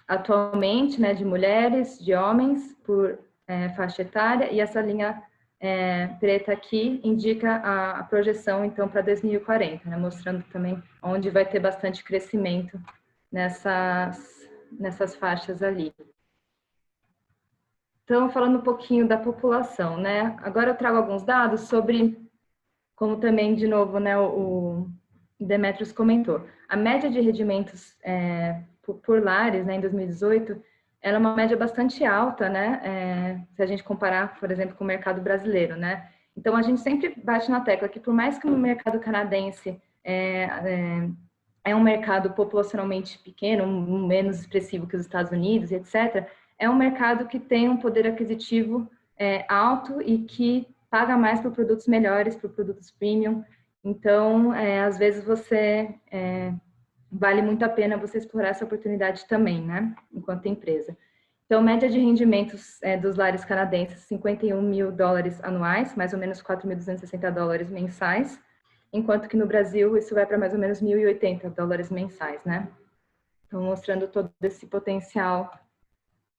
atualmente, né, de mulheres, de homens, por faixa etária, e essa linha preta aqui indica a projeção, então, para 2040, né, mostrando também onde vai ter bastante crescimento nessas faixas ali. Então, falando um pouquinho da população, né? Agora eu trago alguns dados sobre, como também, de novo, né, o Demetrios comentou, a média de rendimentos por lares, né, em 2018, ela é uma média bastante alta, né, se a gente comparar, por exemplo, com o mercado brasileiro, né. Então, a gente sempre bate na tecla que, por mais que o mercado canadense é um mercado populacionalmente pequeno, menos expressivo que os Estados Unidos, etc., é um mercado que tem um poder aquisitivo alto e que paga mais por produtos melhores, por produtos premium. Então, às vezes vale muito a pena você explorar essa oportunidade também, né, enquanto empresa. Então, média de rendimentos dos lares canadenses, 51 mil dólares anuais, mais ou menos 4.260 dólares mensais, enquanto que no Brasil isso vai para mais ou menos 1.080 dólares mensais, né? Então, mostrando todo esse potencial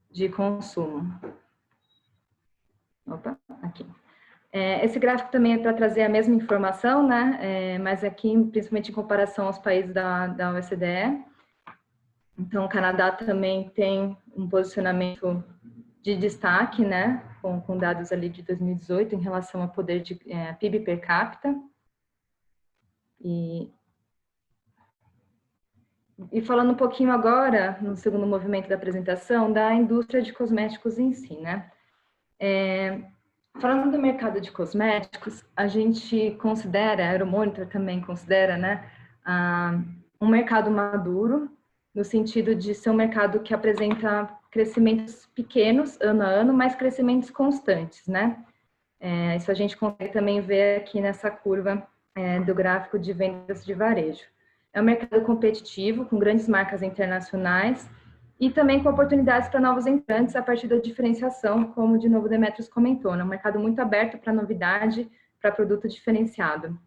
de consumo. Opa, aqui. Esse gráfico também é para trazer a mesma informação, né? Mas aqui, principalmente em comparação aos países da OECD. Então, o Canadá também tem um posicionamento de destaque, né? Com dados ali de 2018 em relação ao poder de PIB per capita. E falando um pouquinho agora, no segundo movimento da apresentação, da indústria de cosméticos em si, né? Falando do mercado de cosméticos, a gente considera, a Euromonitor também considera, né, um mercado maduro, no sentido de ser um mercado que apresenta crescimentos pequenos, ano a ano, mas crescimentos constantes, né? Isso a gente consegue também ver aqui nessa curva do gráfico de vendas de varejo. É um mercado competitivo, com grandes marcas internacionais, e também com oportunidades para novos entrantes a partir da diferenciação, como de novo Demetrios comentou, né? Um mercado muito aberto para novidade, para produto diferenciado.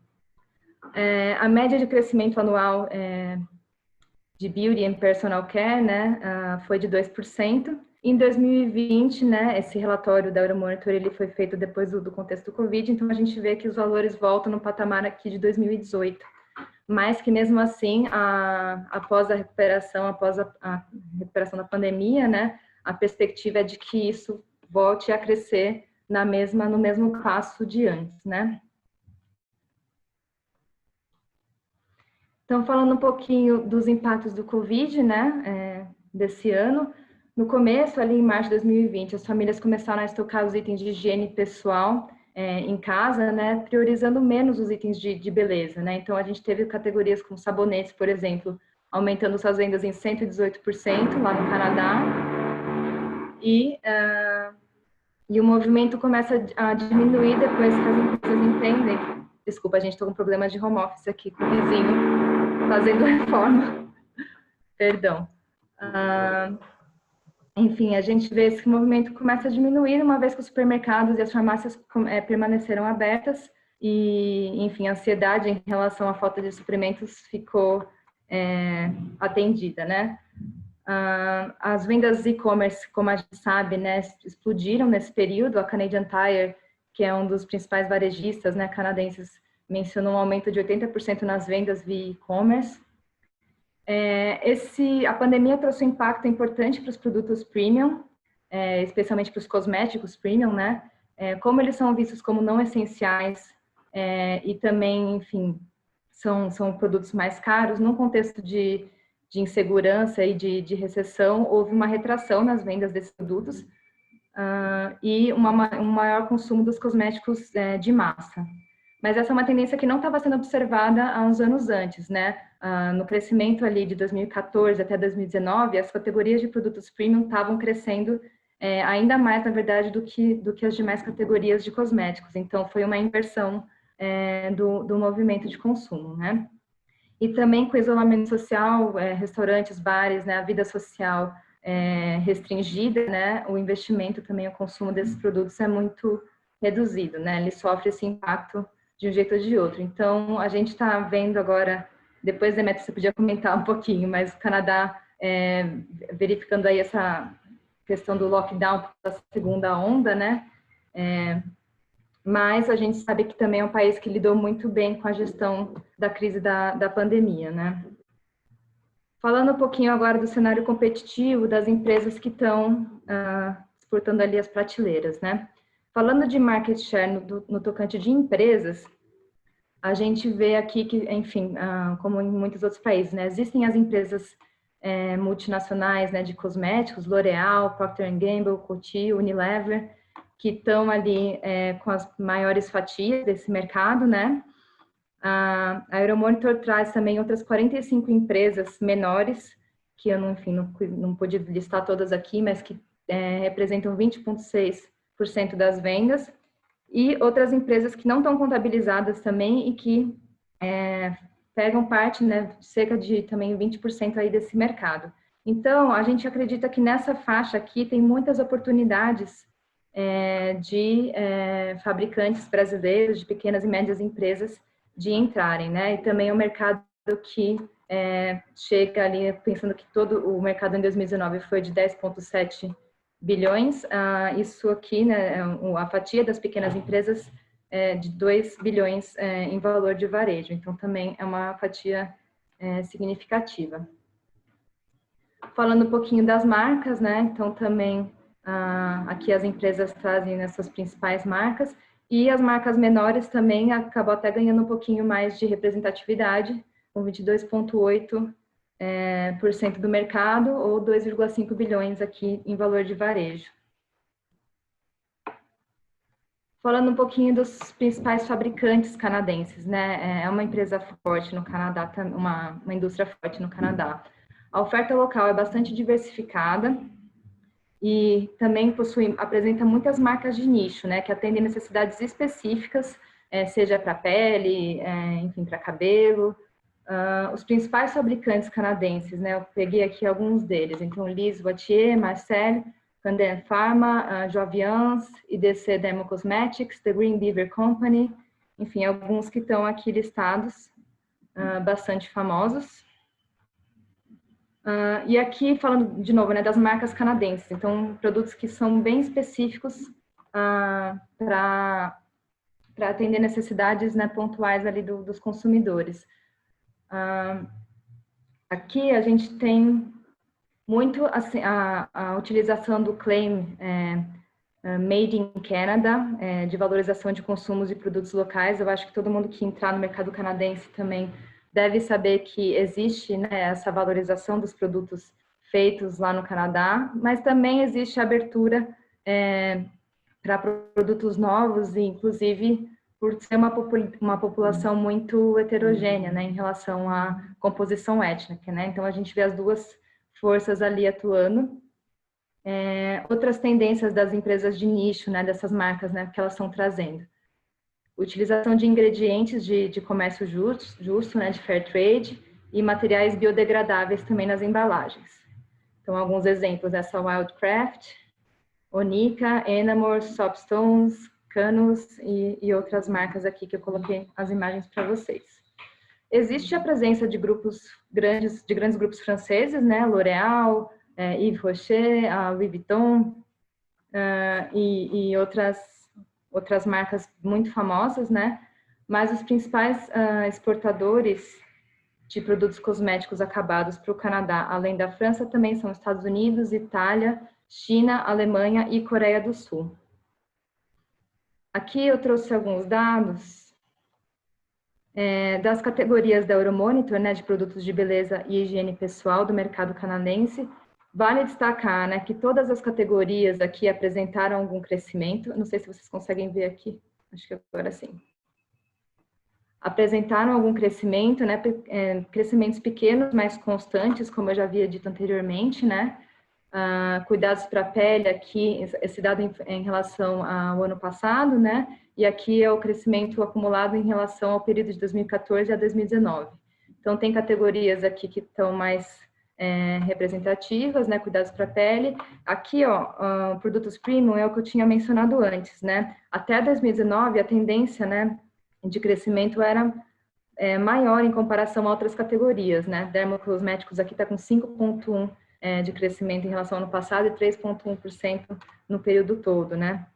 A média de crescimento anual de Beauty and Personal Care, né, foi de 2%. Em 2020, né, esse relatório da Euromonitor, ele foi feito depois do contexto do Covid, então a gente vê que os valores voltam no patamar aqui de 2018. Mas que mesmo assim, após a recuperação da pandemia, né, a perspectiva é de que isso volte a crescer no mesmo passo de antes, né? Então, falando um pouquinho dos impactos do Covid, né, desse ano, no começo, ali em março de 2020, as famílias começaram a estocar os itens de higiene pessoal em casa, né, priorizando menos os itens de beleza, né? Então, a gente teve categorias como sabonetes, por exemplo, aumentando suas vendas em 118% lá no Canadá. E o movimento começa a diminuir depois que as empresas entendem. Desculpa, a gente está com um problema de home office aqui com o vizinho fazendo reforma. Perdão. Enfim, a gente vê esse movimento começa a diminuir uma vez que os supermercados e as farmácias permaneceram abertas e, enfim, a ansiedade em relação à falta de suprimentos ficou atendida, né? As vendas e-commerce, como a gente sabe, né, explodiram nesse período. A Canadian Tire, que é um dos principais varejistas, né, canadenses, mencionou um aumento de 80% nas vendas via e-commerce. A pandemia trouxe um impacto importante para os produtos premium, especialmente para os cosméticos premium, né? Como eles são vistos como não essenciais e também, enfim, são produtos mais caros, num contexto de insegurança e de recessão, houve uma retração nas vendas desses produtos e um maior consumo dos cosméticos de massa. Mas essa é uma tendência que não estava sendo observada há uns anos antes, né? No crescimento ali de 2014 até 2019, as categorias de produtos premium estavam crescendo ainda mais, na verdade, do que as demais categorias de cosméticos. Então, foi uma inversão do movimento de consumo, né? E também com o isolamento social, restaurantes, bares, né, a vida social restringida, né, o investimento também, o consumo desses produtos é muito reduzido, né, ele sofre esse impacto de um jeito ou de outro. Então, a gente está vendo agora, depois, Demetrio, você podia comentar um pouquinho, mas o Canadá verificando aí essa questão do lockdown da segunda onda, né, mas a gente sabe que também é um país que lidou muito bem com a gestão da crise da pandemia, né. Falando um pouquinho agora do cenário competitivo das empresas que estão disputando ali as prateleiras, né? Falando de market share no tocante de empresas, a gente vê aqui que, enfim, como em muitos outros países, né? Existem as empresas multinacionais, né, de cosméticos, L'Oréal, Procter & Gamble, Coty, Unilever, que estão ali com as maiores fatias desse mercado, né? A Euromonitor traz também outras 45 empresas menores, que eu, enfim, não pude listar todas aqui, mas que representam 20,6% das vendas, e outras empresas que não estão contabilizadas também e que pegam parte, né, cerca de também 20% aí desse mercado. Então, a gente acredita que nessa faixa aqui tem muitas oportunidades de fabricantes brasileiros, de pequenas e médias empresas, de entrarem, né? E também é um mercado que chega ali, pensando que todo o mercado em 2019 foi de 10,7 bilhões, isso aqui, né, a fatia das pequenas empresas de 2 bilhões em valor de varejo, então também é uma fatia significativa. Falando um pouquinho das marcas, né, então também aqui as empresas trazem as suas principais marcas, e as marcas menores também acabam até ganhando um pouquinho mais de representatividade, com 22,8% do mercado, ou 2,5 bilhões aqui em valor de varejo. Falando um pouquinho dos principais fabricantes canadenses, né? É uma empresa forte no Canadá, uma indústria forte no Canadá. A oferta local é bastante diversificada, e também apresenta muitas marcas de nicho, né, que atendem necessidades específicas, seja para pele, enfim, para cabelo. Os principais fabricantes canadenses, né, eu peguei aqui alguns deles, então Liz Wattier, Marcel, Candem Pharma, Jovians, IDC Dermocosmetics, The Green Beaver Company, enfim, alguns que estão aqui listados, bastante famosos. E aqui, falando de novo, né, das marcas canadenses, então, produtos que são bem específicos para atender necessidades, né, pontuais ali dos consumidores. Aqui a gente tem muito assim, a utilização do claim Made in Canada, de valorização de consumos de produtos locais. Eu acho que todo mundo que entrar no mercado canadense também deve saber que existe, né, essa valorização dos produtos feitos lá no Canadá, mas também existe abertura para produtos novos, e inclusive por ser uma população muito heterogênea, né, em relação à composição étnica, né? Então a gente vê as duas forças ali atuando. Outras tendências das empresas de nicho, né, dessas marcas, né, que elas estão trazendo. Utilização de ingredientes de comércio justo, né, de fair trade, e materiais biodegradáveis também nas embalagens. Então, alguns exemplos, essa Wildcraft, Onica, Enamor, Soapstones, Canus e outras marcas aqui que eu coloquei as imagens para vocês. Existe a presença de grandes grupos franceses, né, L'Oréal, Yves Rocher, a Louis Vuitton e outras marcas muito famosas, né? Mas os principais exportadores de produtos cosméticos acabados para o Canadá, além da França, também são Estados Unidos, Itália, China, Alemanha e Coreia do Sul. Aqui eu trouxe alguns dados das categorias da Euromonitor, né, de produtos de beleza e higiene pessoal do mercado canadense. Vale destacar, né, que todas as categorias aqui apresentaram algum crescimento. Não sei se vocês conseguem ver aqui. Acho que agora sim. Apresentaram algum crescimento, né, crescimentos pequenos, mas constantes, como eu já havia dito anteriormente, né. Cuidados para a pele aqui, esse dado em relação ao ano passado, né, e aqui é o crescimento acumulado em relação ao período de 2014 a 2019. Então, tem categorias aqui que estão mais representativas, né, cuidados para a pele. Aqui, ó, produtos premium é o que eu tinha mencionado antes, né? Até 2019, a tendência, né, de crescimento era maior em comparação a outras categorias, né? Dermocosméticos aqui está com 5,1% de crescimento em relação ao ano passado e 3,1% no período todo, né?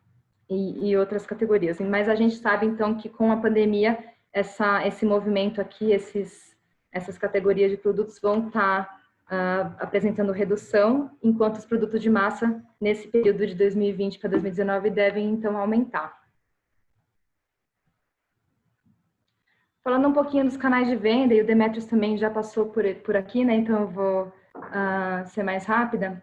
E outras categorias. Mas a gente sabe, então, que com a pandemia, esse movimento aqui, essas categorias de produtos vão estar apresentando redução, enquanto os produtos de massa, nesse período de 2020 para 2019, devem, então, aumentar. Falando um pouquinho dos canais de venda, e o Demetrios também já passou por aqui, né? Então eu vou ser mais rápida.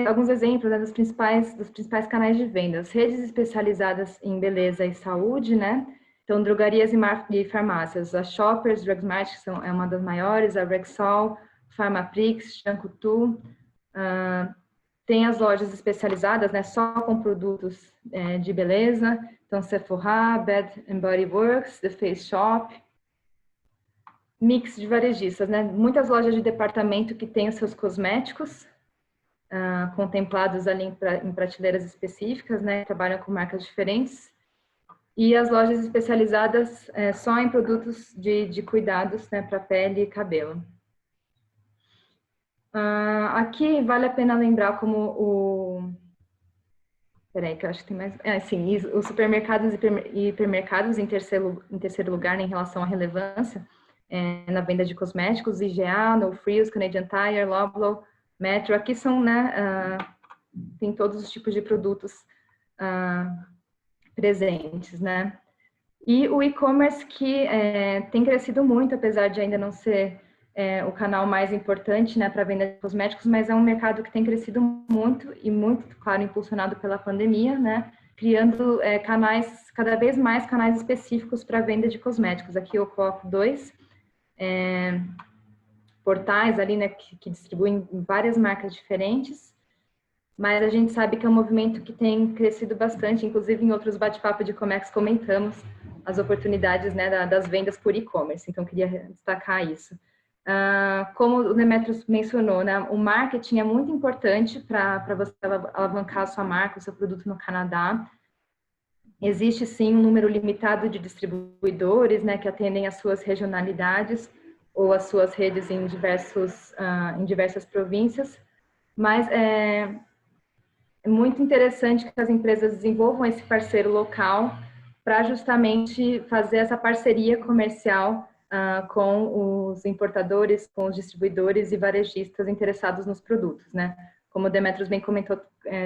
Alguns exemplos, né, dos principais canais de venda. As redes especializadas em beleza e saúde, né? Então, drogarias e farmácias. A Shoppers, Drugsmart, que é uma das maiores, a Rexall, Pharmaprix, Shankutu. Tem as lojas especializadas, né, só com produtos de beleza. Então, Sephora, Bath and Body Works, The Face Shop. Mix de varejistas, né? Muitas lojas de departamento que têm os seus cosméticos contemplados ali em prateleiras específicas, né? Trabalham com marcas diferentes. E as lojas especializadas só em produtos de cuidados, né, para pele e cabelo. Aqui vale a pena lembrar como Peraí, que eu acho que tem mais... sim, os supermercados e hipermercados em terceiro lugar, né, em relação à relevância na venda de cosméticos, IGA, No Frills, Canadian Tire, Loblaw, Metro. Aqui são, né, tem todos os tipos de produtos presentes, né? E o e-commerce que tem crescido muito, apesar de ainda não ser o canal mais importante, né, para a venda de cosméticos, mas é um mercado que tem crescido muito e muito, claro, impulsionado pela pandemia, né, criando cada vez mais canais específicos para a venda de cosméticos. Aqui eu coloco 2 portais ali, né, que distribuem várias marcas diferentes, mas a gente sabe que é um movimento que tem crescido bastante, inclusive em outros bate-papo de Comex comentamos as oportunidades, né, das vendas por e-commerce, então queria destacar isso. Como o Demetrios mencionou, né, o marketing é muito importante para você alavancar a sua marca, o seu produto no Canadá. Existe sim um número limitado de distribuidores, né, que atendem às suas regionalidades ou às suas redes em diversas províncias, mas é muito interessante que as empresas desenvolvam esse parceiro local para justamente fazer essa parceria comercial com os importadores, com os distribuidores e varejistas interessados nos produtos, né? Como o Demetrios bem comentou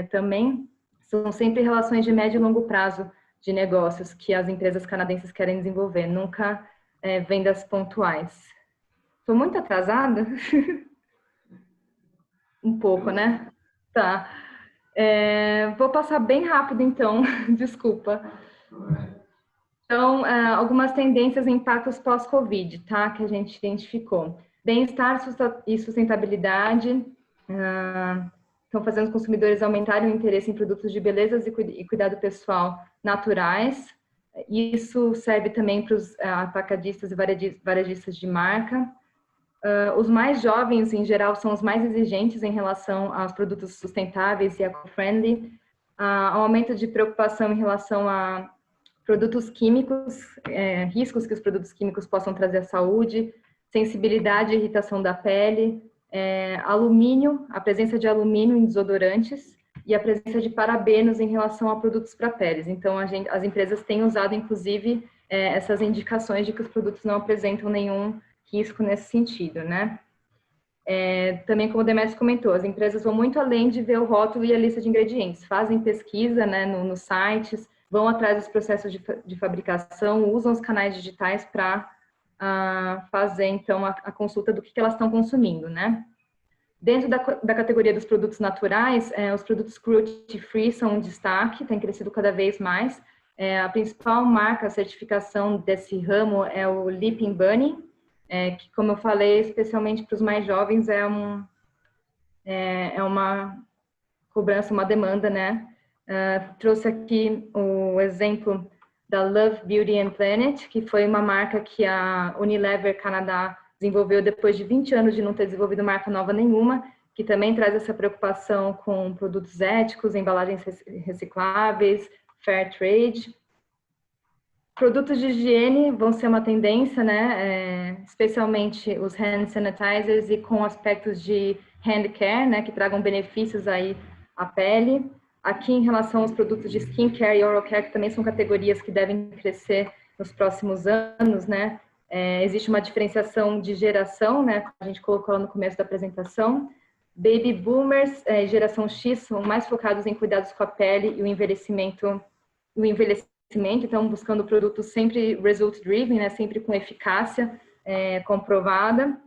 também, são sempre relações de médio e longo prazo de negócios que as empresas canadenses querem desenvolver, nunca vendas pontuais. Estou muito atrasada? Um pouco, né? Tá. Vou passar bem rápido, então, desculpa. Então, algumas tendências e impactos pós-Covid, tá? Que a gente identificou. Bem-estar e sustentabilidade estão fazendo os consumidores aumentarem o interesse em produtos de beleza e cuidado pessoal naturais. Isso serve também para os atacadistas e varejistas de marca. Os mais jovens, em geral, são os mais exigentes em relação aos produtos sustentáveis e eco-friendly. O aumento de preocupação em relação a produtos químicos, riscos que os produtos químicos possam trazer à saúde, sensibilidade e irritação da pele, alumínio, a presença de alumínio em desodorantes e a presença de parabenos em relação a produtos para peles. Então, as empresas têm usado, inclusive, essas indicações de que os produtos não apresentam nenhum risco nesse sentido, né? Também, como o Demetrios comentou, as empresas vão muito além de ver o rótulo e a lista de ingredientes, fazem pesquisa, né, nos sites, vão atrás dos processos de fabricação, usam os canais digitais para fazer, então, a consulta do que elas estão consumindo, né? Dentro da categoria dos produtos naturais, os produtos cruelty-free são um destaque, tem crescido cada vez mais. A principal marca, a certificação desse ramo é o Leaping Bunny, que, como eu falei, especialmente para os mais jovens, é uma cobrança, uma demanda, né? Trouxe aqui o exemplo da Love, Beauty and Planet, que foi uma marca que a Unilever Canadá desenvolveu depois de 20 anos de não ter desenvolvido marca nova nenhuma, que também traz essa preocupação com produtos éticos, embalagens recicláveis, fair trade. Produtos de higiene vão ser uma tendência, né? Especialmente os hand sanitizers e com aspectos de hand care, né? Que tragam benefícios aí à pele. Aqui, em relação aos produtos de skincare e oral care, que também são categorias que devem crescer nos próximos anos, né? Existe uma diferenciação de geração, né? Como a gente colocou lá no começo da apresentação. Baby boomers, geração X, são mais focados em cuidados com a pele e o envelhecimento, então buscando produtos sempre result driven, né? Sempre com eficácia comprovada.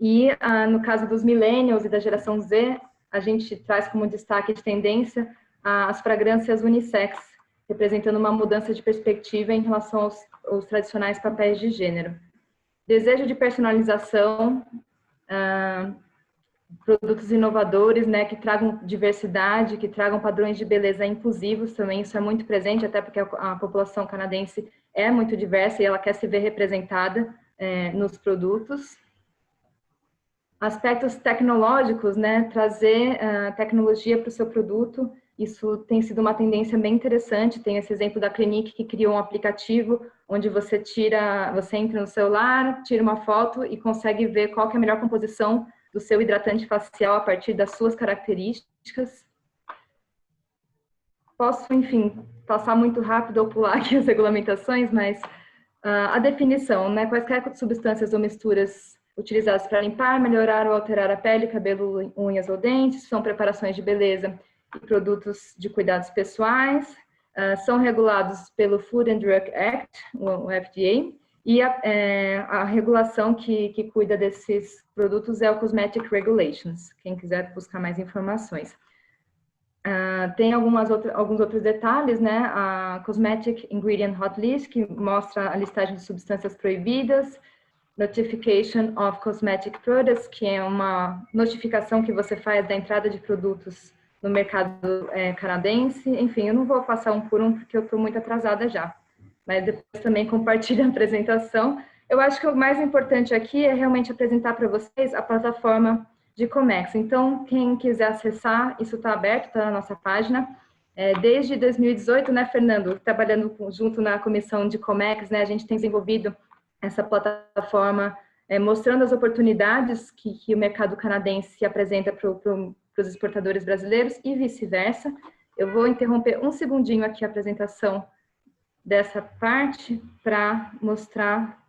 E no caso dos millennials e da geração Z, a gente traz como destaque de tendência as fragrâncias unissex, representando uma mudança de perspectiva em relação aos tradicionais papéis de gênero. Desejo de personalização, produtos inovadores, né, que tragam diversidade, que tragam padrões de beleza inclusivos também, isso é muito presente, até porque a população canadense é muito diversa e ela quer se ver representada nos produtos. Aspectos tecnológicos, né, trazer tecnologia para o seu produto, isso tem sido uma tendência bem interessante. Tem esse exemplo da Clinique, que criou um aplicativo onde você entra no celular, tira uma foto e consegue ver qual que é a melhor composição do seu hidratante facial a partir das suas características. Posso, enfim, passar muito rápido ou pular aqui as regulamentações, mas a definição, né, quaisquer substâncias ou misturas utilizadas para limpar, melhorar ou alterar a pele, cabelo, unhas ou dentes, são preparações de beleza e produtos de cuidados pessoais, são regulados pelo Food and Drug Act, o FDA, e a regulação que cuida desses produtos é o Cosmetic Regulations, quem quiser buscar mais informações. Tem alguns outros detalhes, né? A Cosmetic Ingredient Hot List, que mostra a listagem de substâncias proibidas, Notification of Cosmetic Products, que é uma notificação que você faz da entrada de produtos no mercado canadense. Enfim, eu não vou passar um por um, porque eu estou muito atrasada já. Mas depois também compartilho a apresentação. Eu acho que o mais importante aqui é realmente apresentar para vocês a plataforma de Comex. Então, quem quiser acessar, isso está aberto, está na nossa página. Desde 2018, né, Fernando, trabalhando junto na comissão de Comex, né, a gente tem desenvolvido essa plataforma mostrando as oportunidades que o mercado canadense apresenta para os exportadores brasileiros e vice-versa. Eu vou interromper um segundinho aqui a apresentação dessa parte para mostrar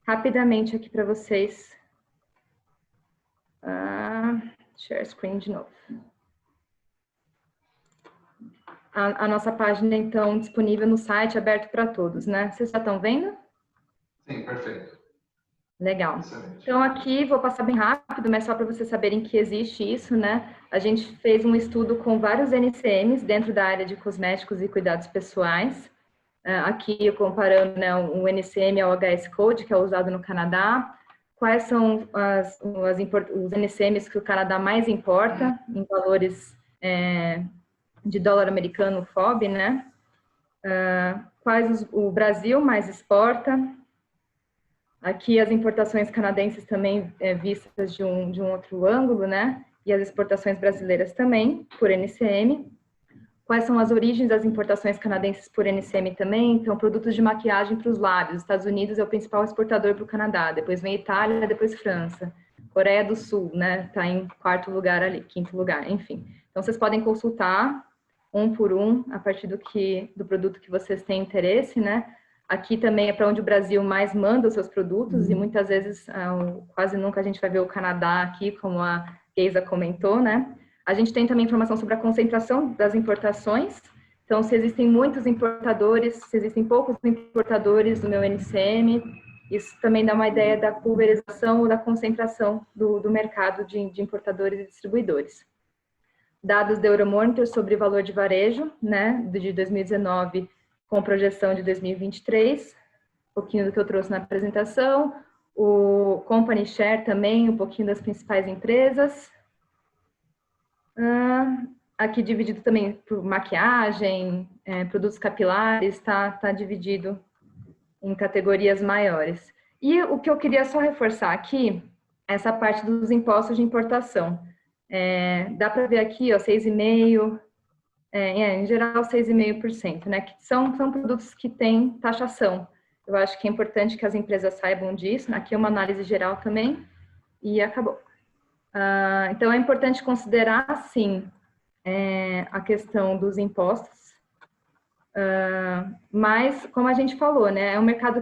rapidamente aqui para vocês. Share screen de novo. A nossa página, então, disponível no site, aberto para todos, né? Vocês já estão vendo? Sim, perfeito. Legal. Excelente. Então, aqui, vou passar bem rápido, mas só para vocês saberem que existe isso, né? A gente fez um estudo com vários NCMs dentro da área de cosméticos e cuidados pessoais. Aqui, comparando, né, o NCM ao HS Code, que é usado no Canadá. Quais são os NCMs que o Canadá mais importa, em valores de dólar americano, FOB, né? Quais o Brasil mais exporta. Aqui as importações canadenses também vistas de um outro ângulo, né? E as exportações brasileiras também, por NCM. Quais são as origens das importações canadenses por NCM também? Então, produtos de maquiagem para os lábios. Estados Unidos é o principal exportador para o Canadá. Depois vem Itália, depois França. Coreia do Sul, né? Está em quarto lugar ali, quinto lugar, enfim. Então, vocês podem consultar um por um, a partir do produto que vocês têm interesse, né? Aqui também é para onde o Brasil mais manda os seus produtos e muitas vezes, quase nunca a gente vai ver o Canadá aqui, como a Geisa comentou, né? A gente tem também informação sobre a concentração das importações. Então, se existem muitos importadores, se existem poucos importadores no meu NCM, isso também dá uma ideia da pulverização ou da concentração do mercado de importadores e distribuidores. Dados da Euromonitor sobre valor de varejo, né, de 2019 com projeção de 2023, um pouquinho do que eu trouxe na apresentação, o Company Share também, um pouquinho das principais empresas. Aqui dividido também por maquiagem, produtos capilares, tá dividido em categorias maiores. E o que eu queria só reforçar aqui, essa parte dos impostos de importação. Dá para ver aqui, ó, 6,5%, em geral 6,5%, né? Que são produtos que têm taxação. Eu acho que é importante que as empresas saibam disso. Aqui é uma análise geral também, e acabou. Então, é importante considerar, sim, a questão dos impostos, mas, como a gente falou, né, é um mercado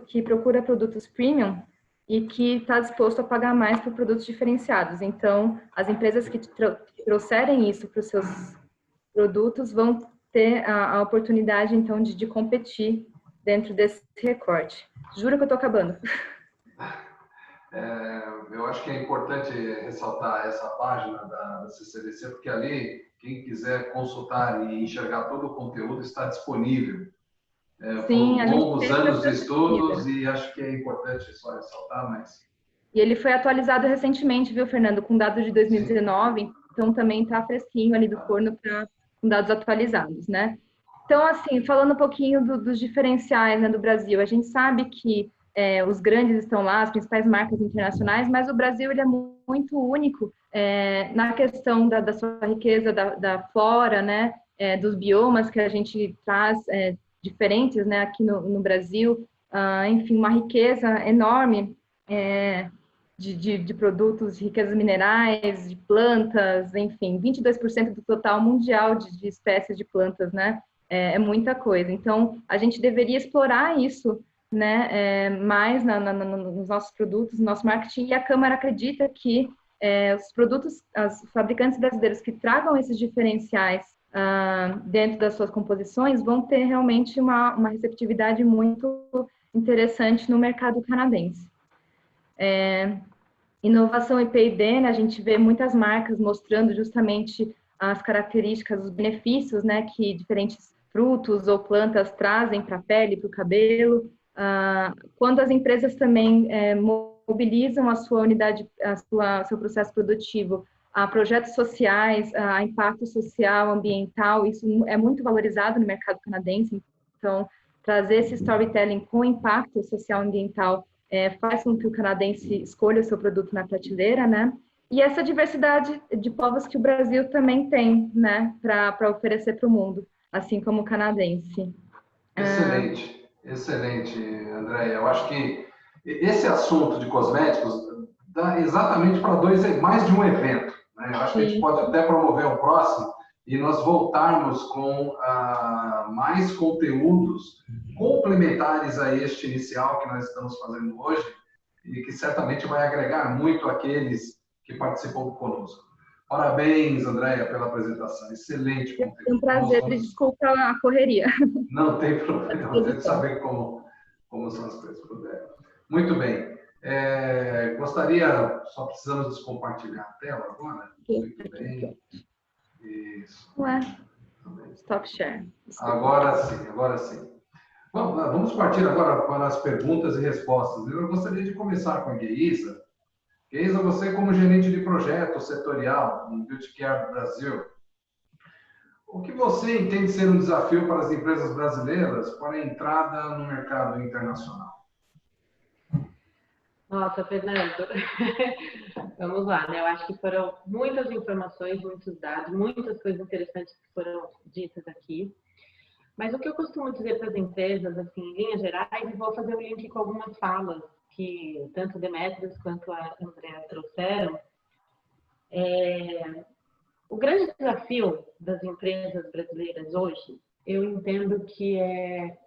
que procura produtos premium e que está disposto a pagar mais por produtos diferenciados. Então, as empresas que trouxerem isso para os seus produtos vão ter a oportunidade, então, de competir dentro desse recorte. Juro que eu estou acabando. Eu acho que é importante ressaltar essa página da CCBC, porque ali, quem quiser consultar e enxergar todo o conteúdo está disponível. Sim, Por longos anos de estudos, e acho que é importante só ressaltar, mas... E ele foi atualizado recentemente, viu, Fernando, com dados de 2019, sim. Então também está fresquinho ali do forno com dados atualizados, né? Então, assim, falando um pouquinho dos diferenciais, né, do Brasil, a gente sabe que os grandes estão lá, as principais marcas internacionais, mas o Brasil ele é muito único na questão da sua riqueza, da flora, né, dos biomas que a gente traz diferentes, né, aqui no Brasil, enfim, uma riqueza enorme de produtos, riquezas minerais, de plantas, enfim, 22% do total mundial de espécies de plantas, né, é muita coisa. Então, a gente deveria explorar isso, né, mais nos nossos produtos, no nosso marketing, e a Câmara acredita que os fabricantes brasileiros que tragam esses diferenciais dentro das suas composições vão ter realmente uma receptividade muito interessante no mercado canadense. Inovação e P&D, né, a gente vê muitas marcas mostrando justamente as características, os benefícios, né, que diferentes frutos ou plantas trazem para a pele, para o cabelo. Quando as empresas também mobilizam a sua unidade, seu processo produtivo a projetos sociais, a impacto social, ambiental, isso é muito valorizado no mercado canadense. Então, trazer esse storytelling com impacto social e ambiental faz com que o canadense escolha o seu produto na prateleira, né? E essa diversidade de povos que o Brasil também tem, né, para oferecer para o mundo, assim como o canadense. Excelente, excelente, Andréia. Eu acho que esse assunto de cosméticos dá exatamente para mais de um evento, né? Eu acho que a gente pode até promover um próximo e nós voltarmos com mais conteúdos complementares a este inicial que nós estamos fazendo hoje e que certamente vai agregar muito àqueles que participam conosco. Parabéns, Andréia, pela apresentação. Excelente conteúdo. É um prazer, desculpa a correria. Não tem problema, a gente saber como são as coisas. Muito bem. Só precisamos descompartilhar a tela agora? Muito bem. Isso. Ué, stop share. Desculpa. Agora sim. Vamos partir agora para as perguntas e respostas. Eu gostaria de começar com a Geisa. Geisa, você como gerente de projeto setorial no Beauty Care Brasil, o que você entende ser um desafio para as empresas brasileiras para a entrada no mercado internacional? Nossa, Fernando, vamos lá, né? Eu acho que foram muitas informações, muitos dados, muitas coisas interessantes que foram ditas aqui. Mas o que eu costumo dizer para as empresas, assim, em linhas gerais, e vou fazer um link com algumas falas que tanto Demetrios quanto a Andrea trouxeram, o grande desafio das empresas brasileiras hoje, eu entendo que é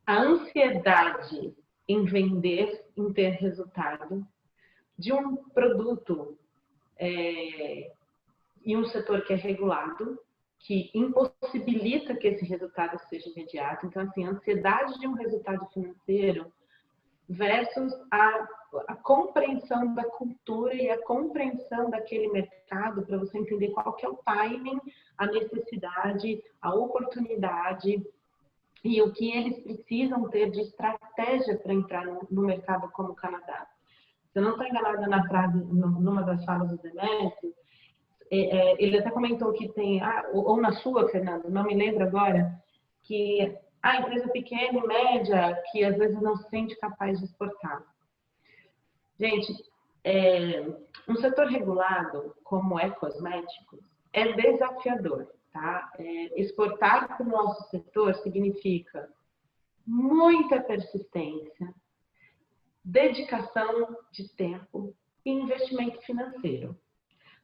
a ansiedade em vender, em ter resultado, de um produto em um setor que é regulado, que impossibilita que esse resultado seja imediato. Então, assim, a ansiedade de um resultado financeiro versus a compreensão da cultura e a compreensão daquele mercado para você entender qual que é o timing, a necessidade, a oportunidade e o que eles precisam ter de estratégia para entrar no mercado como o Canadá. Se eu não estou enganada na frase, numa das falas do Demetrio, ele até comentou que tem, ou na sua, Fernando, não me lembro agora, que a empresa pequena e média que às vezes não se sente capaz de exportar. Gente, um setor regulado, como é cosméticos, é desafiador, tá? Exportar para o nosso setor significa muita persistência, dedicação de tempo e investimento financeiro.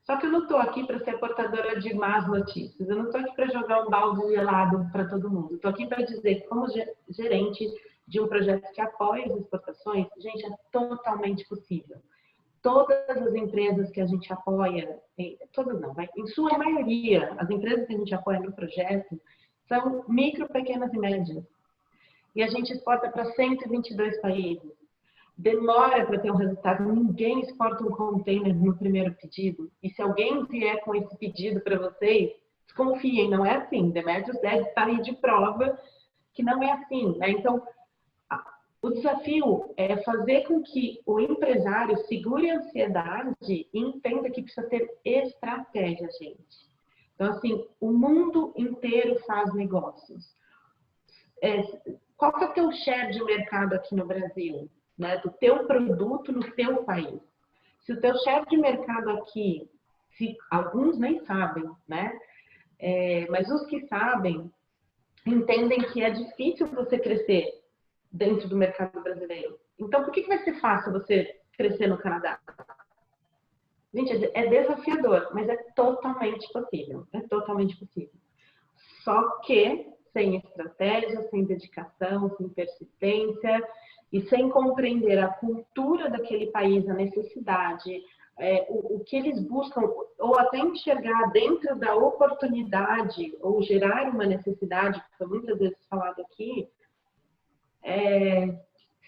Só que eu não estou aqui para ser portadora de más notícias, eu não estou aqui para jogar um balde gelado para todo mundo, estou aqui para dizer que, como gerente de um projeto que apoia as exportações, gente, é totalmente possível. Todas as empresas que a gente apoia, todas não, em sua maioria, as empresas que a gente apoia no projeto são micro, pequenas e médias. E a gente exporta para 122 países. Demora para ter um resultado, ninguém exporta um container no primeiro pedido. E se alguém vier com esse pedido para vocês, desconfiem, não é assim. Demetrius deve estar aí de prova que não é assim, né? Então, o desafio é fazer com que o empresário segure a ansiedade e entenda que precisa ter estratégia, gente. Então, assim, o mundo inteiro faz negócios. Qual que é o teu share de mercado aqui no Brasil? Né? Do teu produto no teu país. Se o teu share de mercado aqui, alguns nem sabem, né? Mas os que sabem entendem que é difícil você crescer dentro do mercado brasileiro. Então, por que vai ser fácil você crescer no Canadá? Gente, é desafiador, mas é totalmente possível. É totalmente possível. Só que sem estratégia, sem dedicação, sem persistência e sem compreender a cultura daquele país, a necessidade, o que eles buscam, ou até enxergar dentro da oportunidade, ou gerar uma necessidade, que foi muitas vezes falado aqui,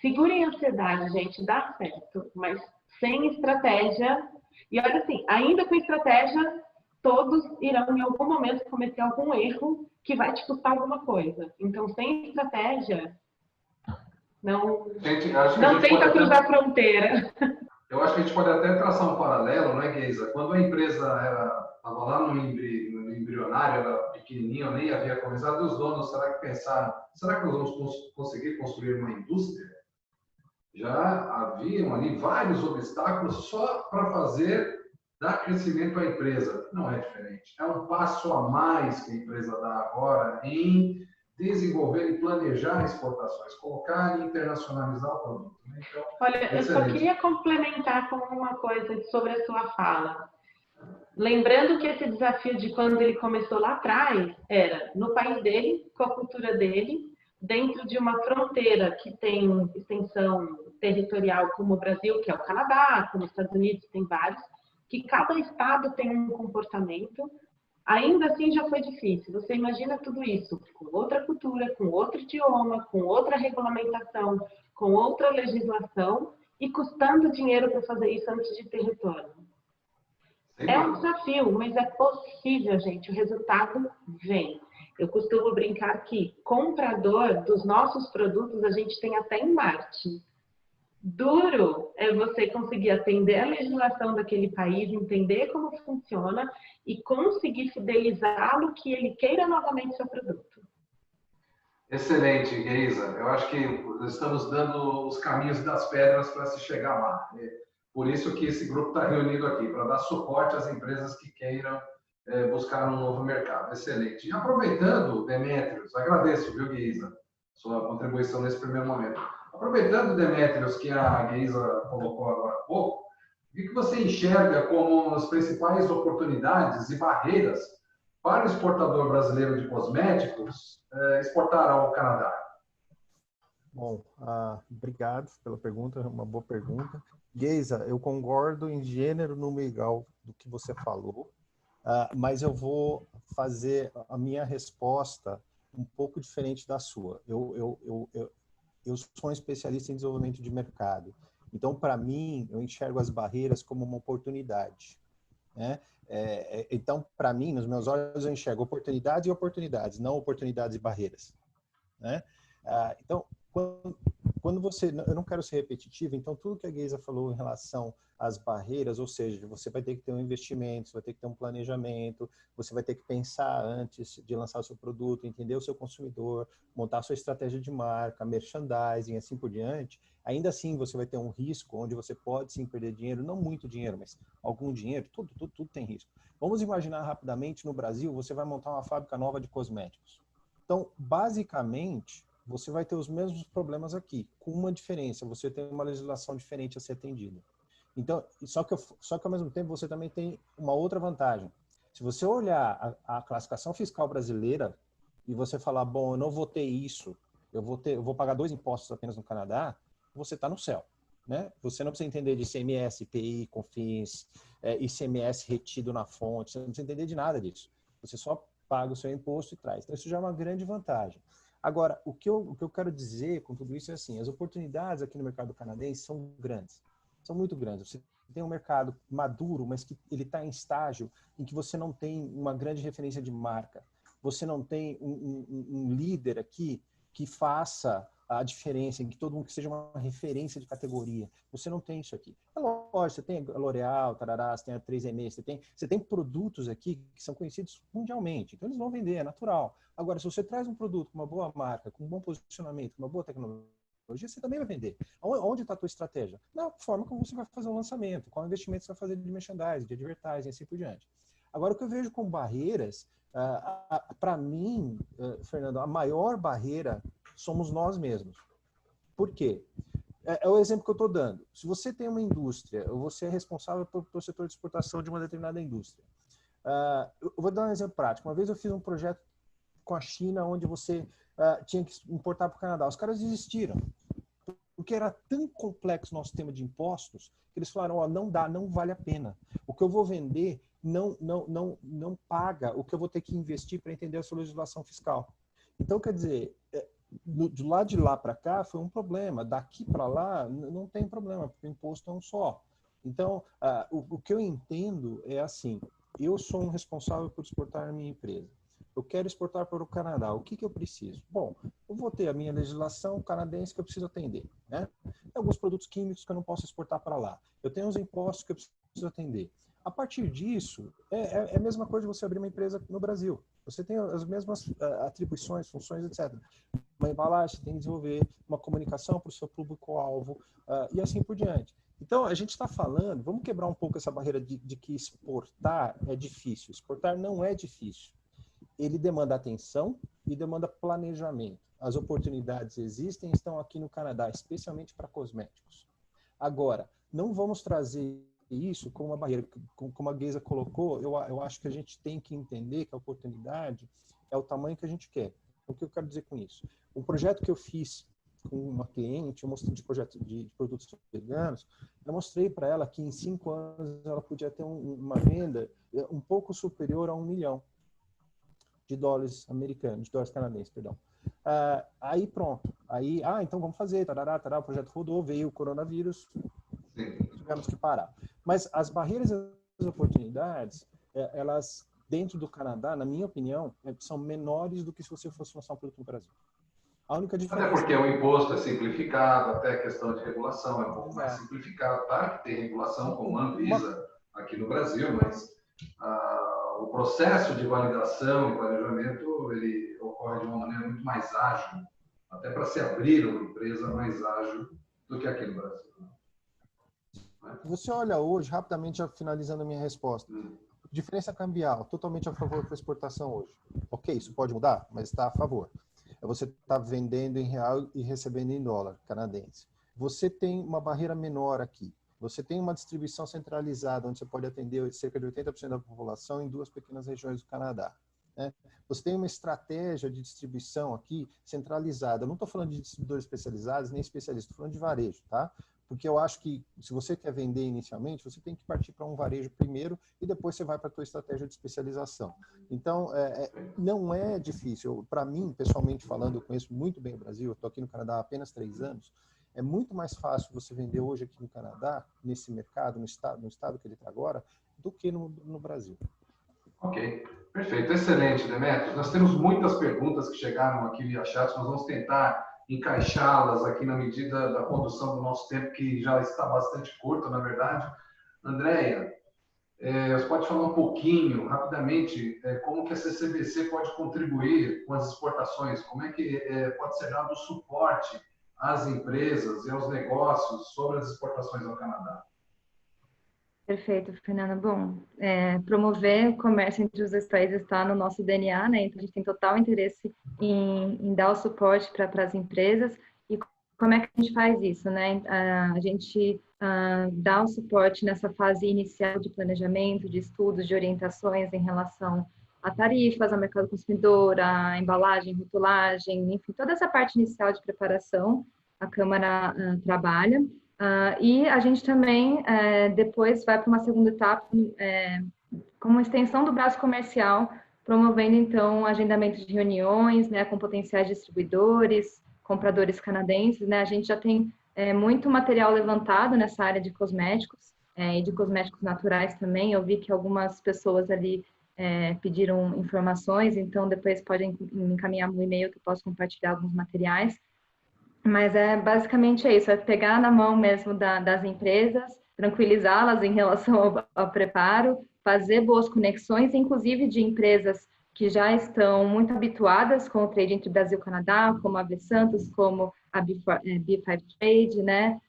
segurem a ansiedade, gente, dá certo, mas sem estratégia, e olha assim, ainda com estratégia, todos irão em algum momento cometer algum erro que vai te custar alguma coisa. Então, sem estratégia, não tenta cruzar a fronteira. Eu acho que a gente pode até traçar um paralelo, não é, Geisa? Quando a empresa estava lá no embrionário, era pequenininha, eu nem havia começado, e os donos, será que pensaram, será que nós vamos conseguir construir uma indústria? Já haviam ali vários obstáculos só para fazer dar crescimento à empresa. Não é diferente. É um passo a mais que a empresa dá agora em desenvolver e planejar exportações, colocar e internacionalizar o produto. Então, olha, eu só queria complementar com uma coisa sobre a sua fala. Lembrando que esse desafio de quando ele começou lá atrás era no país dele, com a cultura dele, dentro de uma fronteira que tem extensão territorial como o Brasil, que é o Canadá, como os Estados Unidos, tem vários, que cada estado tem um comportamento. Ainda assim já foi difícil. Você imagina tudo isso com outra cultura, com outro idioma, com outra regulamentação, com outra legislação e custando dinheiro para fazer isso antes de ter retorno. É um desafio, mas é possível, gente. O resultado vem. Eu costumo brincar que comprador dos nossos produtos a gente tem até em Marte. Duro é você conseguir atender a legislação daquele país, entender como funciona e conseguir fidelizá-lo que ele queira novamente seu produto. Excelente, Geisa. Eu acho que estamos dando os caminhos das pedras para se chegar lá. Por isso que esse grupo está reunido aqui, para dar suporte às empresas que queiram buscar um novo mercado. Excelente. E aproveitando, Demetrius, agradeço, viu, Geisa, sua contribuição nesse primeiro momento. Aproveitando, Demetrius, que a Geisa colocou agora há pouco, o que você enxerga como as principais oportunidades e barreiras para o exportador brasileiro de cosméticos exportar ao Canadá? Bom, obrigado pela pergunta, é uma boa pergunta. Geisa, eu concordo em gênero, número e grau do que você falou, mas eu vou fazer a minha resposta um pouco diferente da sua. Eu sou um especialista em desenvolvimento de mercado. Então, para mim, eu enxergo as barreiras como uma oportunidade, né? Então, para mim, nos meus olhos, eu enxergo oportunidades e oportunidades, não oportunidades e barreiras, né? Então, quando você, eu não quero ser repetitivo, então tudo que a Geisa falou em relação às barreiras, ou seja, você vai ter que ter um investimento, você vai ter que ter um planejamento, você vai ter que pensar antes de lançar o seu produto, entender o seu consumidor, montar a sua estratégia de marca, merchandising, assim por diante. Ainda assim, você vai ter um risco onde você pode sim perder dinheiro, não muito dinheiro, mas algum dinheiro, tudo tem risco. Vamos imaginar rapidamente, no Brasil, você vai montar uma fábrica nova de cosméticos. Então, basicamente, você vai ter os mesmos problemas aqui, com uma diferença, você tem uma legislação diferente a ser atendida. Então, só que ao mesmo tempo você também tem uma outra vantagem. Se você olhar a classificação fiscal brasileira e você falar, bom, eu não vou ter isso, eu vou pagar 2 impostos apenas no Canadá, você está no céu, né? Você não precisa entender de ICMS, IPI, COFINS, ICMS retido na fonte, você não precisa entender de nada disso. Você só paga o seu imposto e traz. Então, isso já é uma grande vantagem. Agora, o que eu quero dizer com tudo isso é assim, as oportunidades aqui no mercado canadense são grandes, são muito grandes. Você tem um mercado maduro, mas que ele está em estágio em que você não tem uma grande referência de marca, você não tem um líder aqui que faça a diferença, em que todo mundo que seja uma referência de categoria. Você não tem isso aqui. É lógico, você tem a L'Oréal, Tarará, você tem a 3M, você tem produtos aqui que são conhecidos mundialmente, então eles vão vender, é natural. Agora, se você traz um produto com uma boa marca, com um bom posicionamento, com uma boa tecnologia, você também vai vender. Onde está a tua estratégia? Na forma como você vai fazer o lançamento, qual investimento você vai fazer de merchandising, de advertising, assim por diante. Agora, o que eu vejo como barreiras, para mim, Fernando, a maior barreira somos nós mesmos. Por quê? É o exemplo que eu estou dando. Se você tem uma indústria, ou você é responsável pelo setor de exportação de uma determinada indústria, eu vou dar um exemplo prático. Uma vez eu fiz um projeto com a China, onde você tinha que importar para o Canadá. Os caras desistiram, porque era tão complexo o nosso sistema de impostos, que eles falaram, não dá, não vale a pena. O que eu vou vender não paga o que eu vou ter que investir para entender a sua legislação fiscal. Então, quer dizer, de lá para cá foi um problema, daqui para lá não tem problema, porque o imposto é um só. Então, o que eu entendo é assim, eu sou um responsável por exportar a minha empresa. Eu quero exportar para o Canadá. O que eu preciso? Bom, eu vou ter a minha legislação canadense que eu preciso atender, né? Tem alguns produtos químicos que eu não posso exportar para lá. Eu tenho os impostos que eu preciso atender. A partir disso, é a mesma coisa de você abrir uma empresa no Brasil. Você tem as mesmas atribuições, funções, etc. Uma embalagem, você tem que desenvolver uma comunicação para o seu público-alvo e assim por diante. Então, a gente está falando, vamos quebrar um pouco essa barreira de que exportar é difícil. Exportar não é difícil. Ele demanda atenção e demanda planejamento. As oportunidades existem, estão aqui no Canadá, especialmente para cosméticos. Agora, não vamos trazer isso como uma barreira. Como a Geisa colocou, eu acho que a gente tem que entender que a oportunidade é o tamanho que a gente quer. O que eu quero dizer com isso? O projeto que eu fiz com uma cliente, eu mostrei de projeto de produtos veganos, eu mostrei para ela que em 5 anos ela podia ter uma venda um pouco superior a $1 milhão de dólares americanos, de dólares canadenses, perdão. Aí pronto, aí, então vamos fazer, o projeto rodou, veio o coronavírus, tivemos que parar. Mas as barreiras e as oportunidades, elas, dentro do Canadá, na minha opinião, são menores do que se você fosse lançar um produto no Brasil. A única diferença... Até porque o imposto é simplificado, até a questão de regulação é um pouco mais simplificada. Claro que tem regulação como a Anvisa aqui no Brasil, mas o processo de validação e planejamento ele ocorre de uma maneira muito mais ágil, até para se abrir uma empresa mais ágil do que aqui no Brasil. Você olha hoje, rapidamente já finalizando a minha resposta, diferença cambial, totalmente a favor da exportação hoje. Ok, isso pode mudar, mas está a favor. Você está vendendo em real e recebendo em dólar canadense. Você tem uma barreira menor aqui. Você tem uma distribuição centralizada, onde você pode atender cerca de 80% da população em 2 pequenas regiões do Canadá, né? Você tem uma estratégia de distribuição aqui centralizada. Eu não estou falando de distribuidores especializados, nem especialistas, estou falando de varejo, tá? Porque eu acho que se você quer vender inicialmente, você tem que partir para um varejo primeiro e depois você vai para a tua estratégia de especialização. Então, não é difícil. Para mim, pessoalmente falando, eu conheço muito bem o Brasil, eu estou aqui no Canadá há apenas 3 anos, é muito mais fácil você vender hoje aqui no Canadá, nesse mercado, no estado que ele está agora, do que no Brasil. Ok, perfeito. Excelente, Demetrios. Nós temos muitas perguntas que chegaram aqui via chat, nós vamos tentar encaixá-las aqui na medida da condução do nosso tempo, que já está bastante curto, na verdade. Andréia, você pode falar um pouquinho, rapidamente, como que a CCBC pode contribuir com as exportações? Como é que pode ser dado suporte às empresas e aos negócios sobre as exportações ao Canadá? Perfeito, Fernanda. Bom, promover o comércio entre os dois países está no nosso DNA, né? Então, a gente tem total interesse em dar o suporte para as empresas. E como é que a gente faz isso, né? A gente dá o suporte nessa fase inicial de planejamento, de estudos, de orientações em relação a tarifas, ao mercado consumidor, a embalagem, rotulagem, enfim, toda essa parte inicial de preparação, a Câmara trabalha. E a gente também depois vai para uma segunda etapa como extensão do braço comercial, promovendo então agendamento de reuniões, né, com potenciais distribuidores, compradores canadenses, né? A gente já tem muito material levantado nessa área de cosméticos e de cosméticos naturais também. Eu vi que algumas pessoas ali pediram informações, então depois podem me encaminhar no e-mail que eu posso compartilhar alguns materiais. Mas basicamente isso, pegar na mão mesmo das empresas, tranquilizá-las em relação ao preparo, fazer boas conexões, inclusive de empresas que já estão muito habituadas com o trade entre Brasil e Canadá, como a AB Santos, como a B5 Trade, né?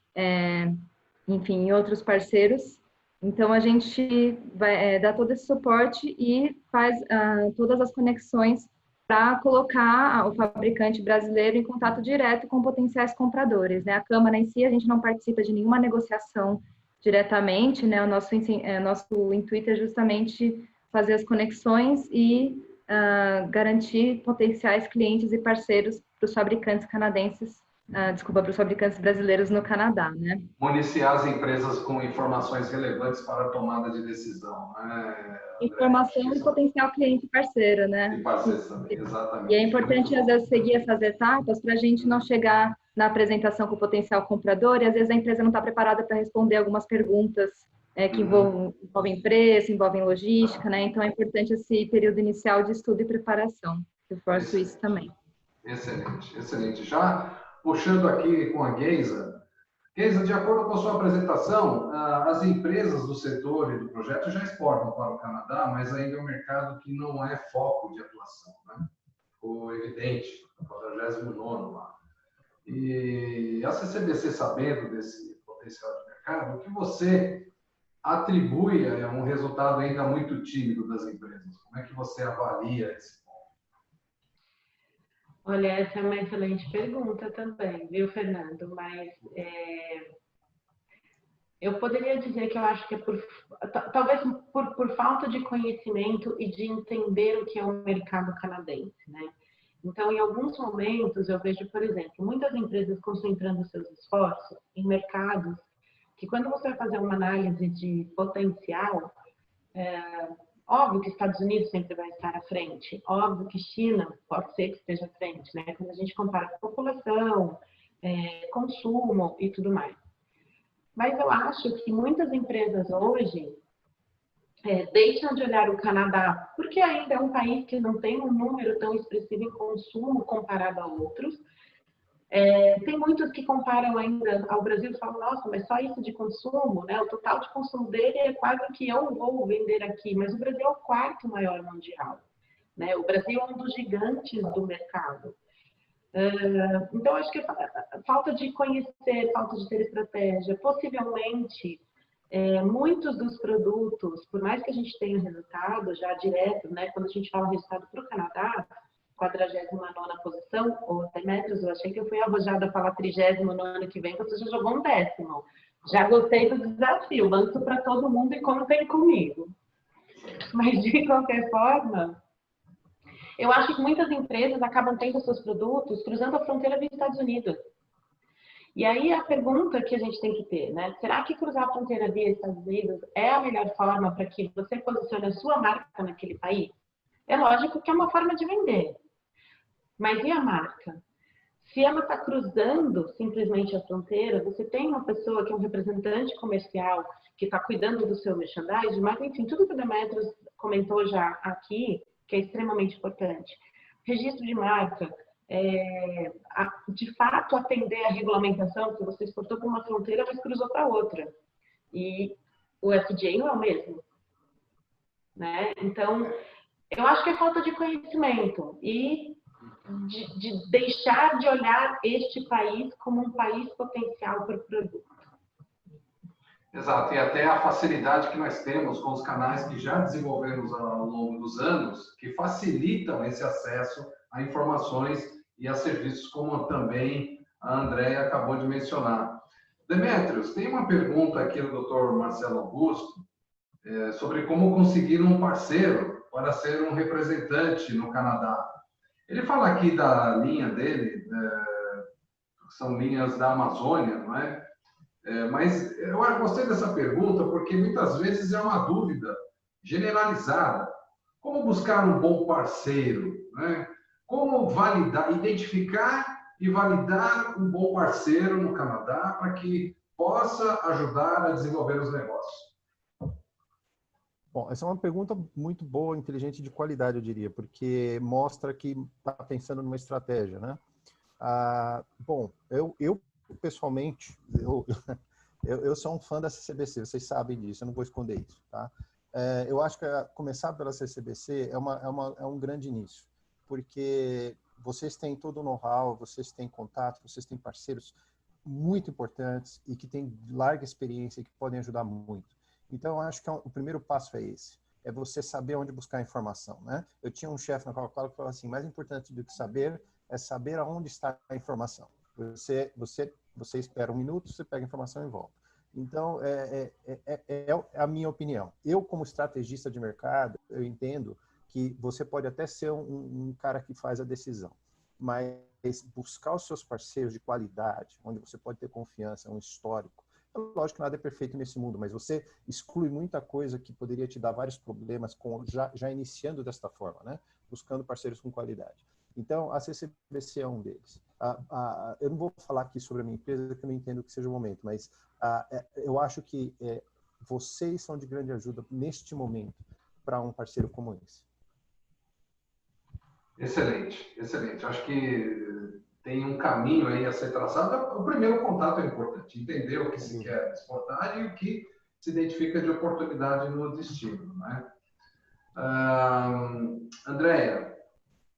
Enfim, outros parceiros. Então, a gente vai dar todo esse suporte e faz todas as conexões para colocar o fabricante brasileiro em contato direto com potenciais compradores, né? A Câmara em si, a gente não participa de nenhuma negociação diretamente, né? O nosso intuito é justamente fazer as conexões e garantir potenciais clientes e parceiros para os fabricantes canadenses, para os fabricantes brasileiros no Canadá, né? Municiar as empresas com informações relevantes para a tomada de decisão, né? Informação e potencial cliente e parceiro, né? E parceiros também, exatamente. E é importante, às vezes, seguir essas etapas para a gente não chegar na apresentação com o potencial comprador e, às vezes, a empresa não está preparada para responder algumas perguntas que envolvem preço, envolvem logística, né? Então, é importante esse período inicial de estudo e preparação. Eu reforço isso também. Excelente, excelente. Já puxando aqui com a Geisa, de acordo com a sua apresentação, as empresas do setor e do projeto já exportam para o Canadá, mas ainda é um mercado que não é foco de atuação, né? Ficou evidente, no 49º lá. E a CCBC, sabendo desse potencial de mercado, o que você atribui a um resultado ainda muito tímido das empresas? Como é que você avalia esse ponto? Olha, essa é uma excelente pergunta também, viu, Fernando? Mas eu poderia dizer que eu acho que talvez por falta de conhecimento e de entender o que é o mercado canadense, né? Então, em alguns momentos, eu vejo, por exemplo, muitas empresas concentrando seus esforços em mercados que, quando você vai fazer uma análise de potencial, óbvio que Estados Unidos sempre vai estar à frente, óbvio que China pode ser que esteja à frente, né? Quando a gente compara população, consumo e tudo mais. Mas eu acho que muitas empresas hoje deixam de olhar o Canadá, porque ainda é um país que não tem um número tão expressivo em consumo comparado a outros. Tem muitos que comparam ainda ao Brasil e falam, nossa, mas só isso de consumo, né? O total de consumo dele é quase o que eu vou vender aqui, mas o Brasil é o 4º maior mundial, né? O Brasil é um dos gigantes do mercado. Então, acho que falta de conhecer, falta de ter estratégia, possivelmente muitos dos produtos, por mais que a gente tenha resultado já direto, né? Quando a gente fala resultado para o Canadá, 49ª posição, ou Demetrios, eu achei que eu fui arrojada a falar 30º no ano que vem, você já jogou um 10º. Já gostei do desafio, lanço para todo mundo e contem comigo. Mas, de qualquer forma, eu acho que muitas empresas acabam tendo seus produtos cruzando a fronteira dos Estados Unidos. E aí a pergunta que a gente tem que ter, né? Será que cruzar a fronteira via Estados Unidos é a melhor forma para que você posicione a sua marca naquele país? É lógico que é uma forma de vender. Mas e a marca? Se ela está cruzando simplesmente a fronteira, você tem uma pessoa que é um representante comercial que está cuidando do seu merchandising, mas enfim, tudo que o Demetrios comentou já aqui, que é extremamente importante. Registro de marca, de fato, atender a regulamentação, que você exportou para uma fronteira, mas cruzou para outra. E o FDA não é o mesmo, né? Então, eu acho que é falta de conhecimento e de deixar de olhar este país como um país potencial para o produto. Exato, e até a facilidade que nós temos com os canais que já desenvolvemos ao longo dos anos, que facilitam esse acesso a informações e a serviços, como também a Andréia acabou de mencionar. Demetrios, tem uma pergunta aqui do Dr. Marcelo Augusto sobre como conseguir um parceiro para ser um representante no Canadá. Ele fala aqui da linha dele, são linhas da Amazônia, não é? Mas eu gostei dessa pergunta porque muitas vezes é uma dúvida generalizada. Como buscar um bom parceiro, né? Como validar, identificar e validar um bom parceiro no Canadá para que possa ajudar a desenvolver os negócios? Bom, essa é uma pergunta muito boa, inteligente e de qualidade, eu diria, porque mostra que está pensando numa estratégia, né? Bom, eu pessoalmente, eu sou um fã da CCBC, vocês sabem disso, eu não vou esconder isso, tá? Eu acho que começar pela CCBC é um grande início, porque vocês têm todo o know-how, vocês têm contato, vocês têm parceiros muito importantes e que têm larga experiência e que podem ajudar muito. Então, eu acho que o primeiro passo é esse, é você saber onde buscar informação, né? Eu tinha um chefe na Coca-Cola que falava assim, mais importante do que saber é saber aonde está a informação. Você espera um minuto, você pega a informação e volta. Então, é a minha opinião. Eu, como estrategista de mercado, eu entendo que você pode até ser um cara que faz a decisão, mas buscar os seus parceiros de qualidade, onde você pode ter confiança, um histórico. É lógico que nada é perfeito nesse mundo, mas você exclui muita coisa que poderia te dar vários problemas já iniciando desta forma, né? Buscando parceiros com qualidade. Então, a CCBC é um deles. Eu não vou falar aqui sobre a minha empresa, que eu não entendo que seja o momento, mas eu acho que vocês são de grande ajuda neste momento para um parceiro como esse. Excelente, excelente. Acho que tem um caminho aí a ser traçado. O primeiro contato é importante, entender o que se quer exportar e o que se identifica de oportunidade no destino, né? Andréia,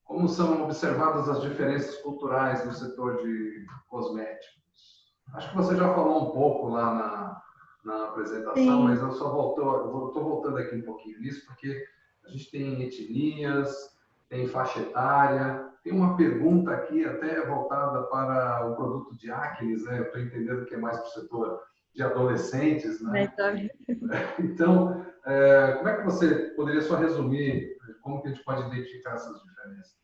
como são observadas as diferenças culturais no setor de cosméticos? Acho que você já falou um pouco lá na apresentação, sim, mas eu estou voltando aqui um pouquinho nisso, porque a gente tem etnias, tem faixa etária, tem uma pergunta aqui até voltada para o produto de Acnes, né? Eu estou entendendo que é mais para o setor de adolescentes, né? Então, como é que você poderia só resumir como que a gente pode identificar essas diferenças?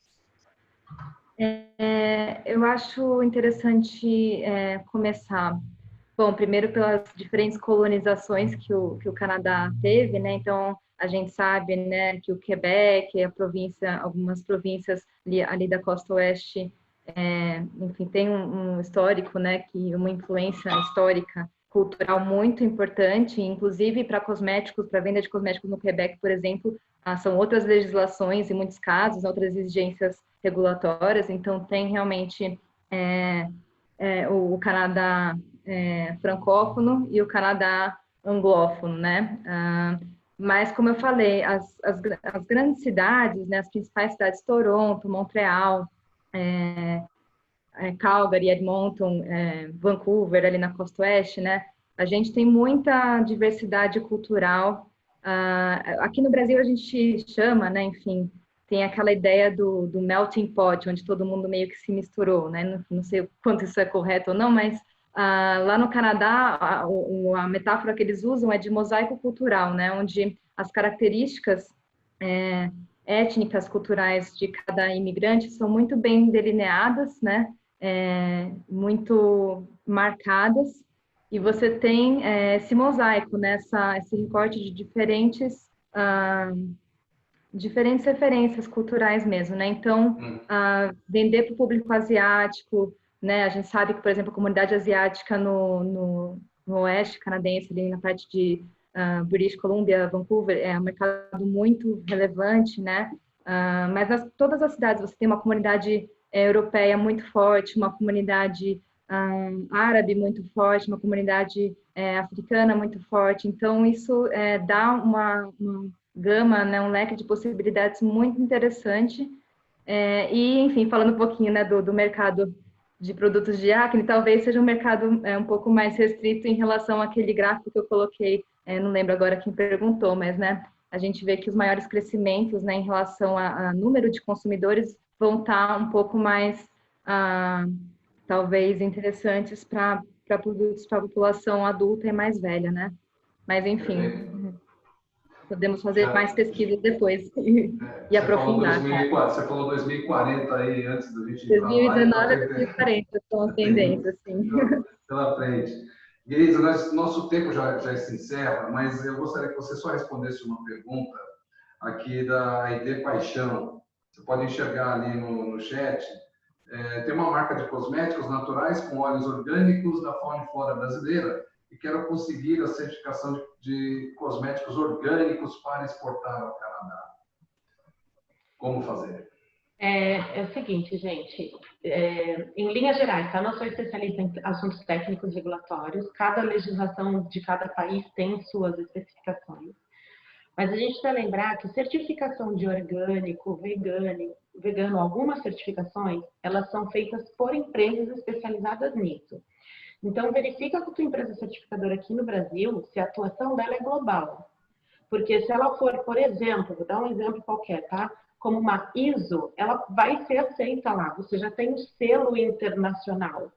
Eu acho interessante começar, bom, primeiro pelas diferentes colonizações que o Canadá teve, né? Então, a gente sabe, né, que o Quebec, algumas províncias ali da costa oeste, enfim, tem um histórico, né, que uma influência histórica, cultural muito importante, inclusive para cosméticos, para venda de cosméticos no Quebec, por exemplo, são outras legislações, em muitos casos, outras exigências regulatórias, então tem realmente o Canadá francófono e o Canadá anglófono, né? Mas, como eu falei, as grandes cidades, né, as principais cidades, Toronto, Montreal, Calgary, Edmonton, Vancouver, ali na costa oeste, né? A gente tem muita diversidade cultural. Aqui no Brasil a gente chama, né, enfim, tem aquela ideia do melting pot, onde todo mundo meio que se misturou, né? Não sei o quanto isso é correto ou não, mas lá no Canadá, a metáfora que eles usam é de mosaico cultural, né? Onde as características étnicas, culturais de cada imigrante são muito bem delineadas, né? Muito marcadas, e você tem esse mosaico, né? Esse recorte de diferentes referências culturais mesmo, né? Então, vender para o público asiático, né? A gente sabe que, por exemplo, a comunidade asiática no oeste canadense, ali na parte de British Columbia, Vancouver, é um mercado muito relevante, né? Mas todas as cidades você tem uma comunidade europeia muito forte, uma comunidade árabe muito forte, uma comunidade africana muito forte. Então, isso dá uma gama, né, um leque de possibilidades muito interessante. E, enfim, falando um pouquinho, né, do mercado de produtos de acne, talvez seja um mercado um pouco mais restrito em relação àquele gráfico que eu coloquei, não lembro agora quem perguntou, mas, né, a gente vê que os maiores crescimentos, né, em relação a número de consumidores vão estar um pouco mais, talvez, interessantes para produtos para a população adulta e mais velha, né? Mas, enfim, podemos fazer mais pesquisas depois e aprofundar. Você falou 2040 aí, antes da gente ir para lá. 2019 a 2040 são as tendências, sim. Pela frente. Geisa, nosso tempo já se encerra, mas eu gostaria que você só respondesse uma pergunta aqui da ID Paixão. Você pode enxergar ali no chat. Tem uma marca de cosméticos naturais com óleos orgânicos da fauna e flora brasileira e quero conseguir a certificação de cosméticos orgânicos para exportar ao Canadá. Como fazer? É o seguinte, gente, em linhas gerais, tá? Eu não sou especialista em assuntos técnicos regulatórios, cada legislação de cada país tem suas especificações, mas a gente precisa lembrar que certificação de orgânico, vegano, algumas certificações, elas são feitas por empresas especializadas nisso. Então, verifica com a tua empresa certificadora aqui no Brasil se a atuação dela é global. Porque se ela for, por exemplo, vou dar um exemplo qualquer, tá? Como uma ISO, ela vai ser aceita lá. Você já tem um selo internacional.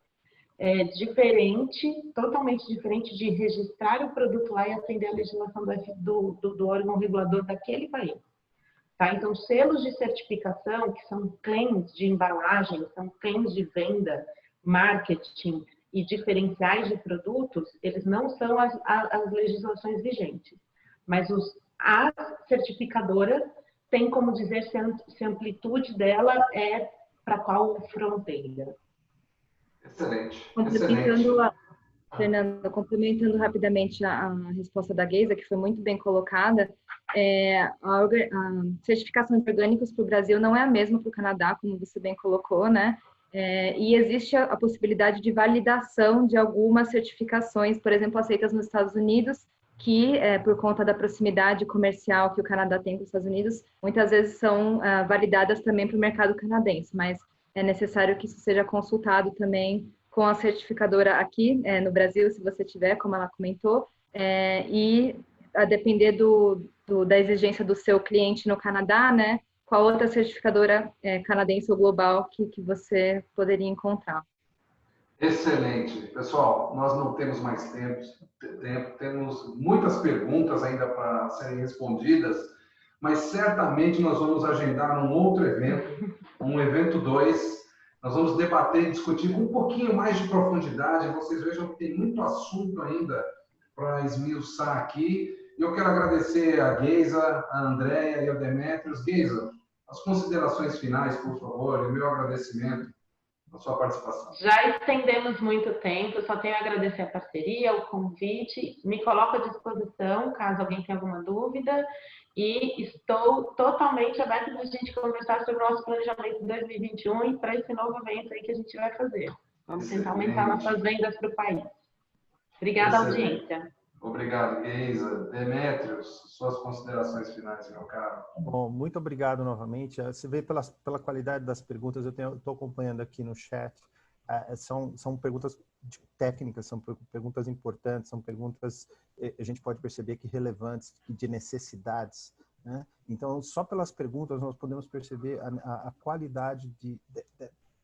É diferente, totalmente diferente de registrar o produto lá e atender a legislação do órgão regulador daquele país. Tá? Então, selos de certificação, que são claims de embalagem, são claims de venda, marketing e diferenciais de produtos, eles não são as legislações vigentes. Mas a certificadora tem como dizer se a amplitude dela é para qual fronteira. Excelente. Fernando, complementando rapidamente a resposta da Geisa, que foi muito bem colocada, a certificação de orgânicos para o Brasil não é a mesma para o Canadá, como você bem colocou, né? E existe a possibilidade de validação de algumas certificações, por exemplo, aceitas nos Estados Unidos, que, por conta da proximidade comercial que o Canadá tem com os Estados Unidos, muitas vezes são validadas também para o mercado canadense, mas é necessário que isso seja consultado também com a certificadora aqui no Brasil, se você tiver, como ela comentou, e a depender da exigência do seu cliente no Canadá, né, qual outra certificadora canadense ou global que você poderia encontrar. Excelente. Pessoal, nós não temos mais tempo, temos muitas perguntas ainda para serem respondidas, mas certamente nós vamos agendar um outro evento, um evento 2. Nós vamos debater e discutir com um pouquinho mais de profundidade. Vocês vejam que tem muito assunto ainda para esmiuçar aqui. E eu quero agradecer a Geisa, a Andréia e ao Demetrios. Geisa, as considerações finais, por favor, e o meu agradecimento a sua participação. Já estendemos muito tempo, só tenho a agradecer a parceria, o convite, me coloco à disposição caso alguém tenha alguma dúvida e estou totalmente aberta para a gente conversar sobre o nosso planejamento de 2021 e para esse novo evento aí que a gente vai fazer. Vamos tentar aumentar nossas vendas para o país. Obrigada, audiência. Obrigado, Geisa. Demetrios, suas considerações finais, meu caro. Bom, muito obrigado novamente. Você vê pela qualidade das perguntas, eu estou acompanhando aqui no chat. São perguntas técnicas, são perguntas importantes, são perguntas, a gente pode perceber que relevantes, de necessidades, né? Então, só pelas perguntas nós podemos perceber a qualidade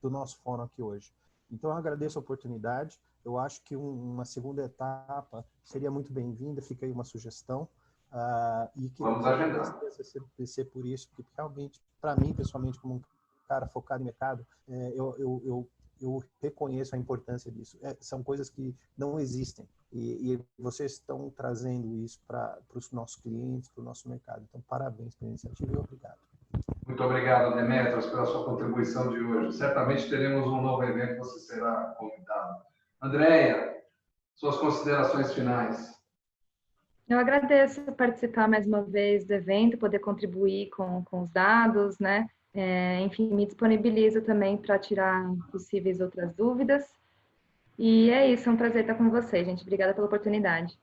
do nosso fórum aqui hoje. Então, eu agradeço a oportunidade. Eu acho que uma segunda etapa seria muito bem-vinda, fica aí uma sugestão. E que vamos agendar ser por isso, porque realmente, para mim, pessoalmente, como um cara focado em mercado, eu reconheço a importância disso. São coisas que não existem e vocês estão trazendo isso para os nossos clientes, para o nosso mercado. Então, parabéns pela iniciativa e obrigado. Muito obrigado, Demetrios, pela sua contribuição de hoje. Certamente teremos um novo evento, você será convidado. Andréia, suas considerações finais. Eu agradeço participar mais uma vez do evento, poder contribuir com os dados, né? Enfim, me disponibilizo também para tirar possíveis outras dúvidas. E é isso, é um prazer estar com vocês, gente. Obrigada pela oportunidade.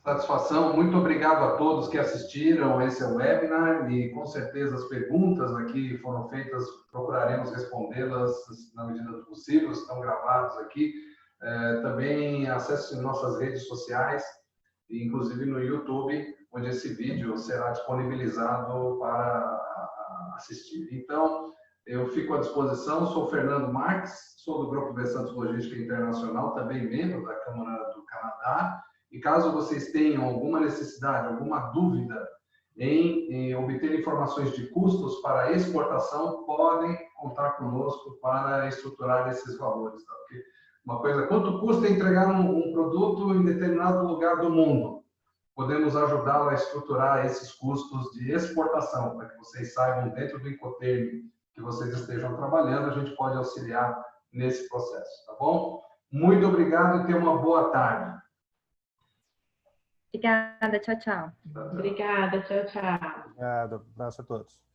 Satisfação, muito obrigado a todos que assistiram esse webinar e com certeza as perguntas aqui foram feitas, procuraremos respondê-las na medida do possível, estão gravados aqui. Também acesse nossas redes sociais, inclusive no YouTube, onde esse vídeo será disponibilizado para assistir. Então, eu fico à disposição, sou Fernando Marques, sou do Grupo B Santos Logística Internacional, também membro da Câmara do Canadá, e caso vocês tenham alguma necessidade, alguma dúvida em obter informações de custos para exportação, podem contar conosco para estruturar esses valores. Tá? Porque uma coisa, quanto custa entregar um produto em determinado lugar do mundo? Podemos ajudá-lo a estruturar esses custos de exportação, para que vocês saibam dentro do Incoterm que vocês estejam trabalhando, a gente pode auxiliar nesse processo, tá bom? Muito obrigado e tenha uma boa tarde. Obrigada, tchau, tchau. Obrigada, tchau, tchau. Obrigado, abraço a todos.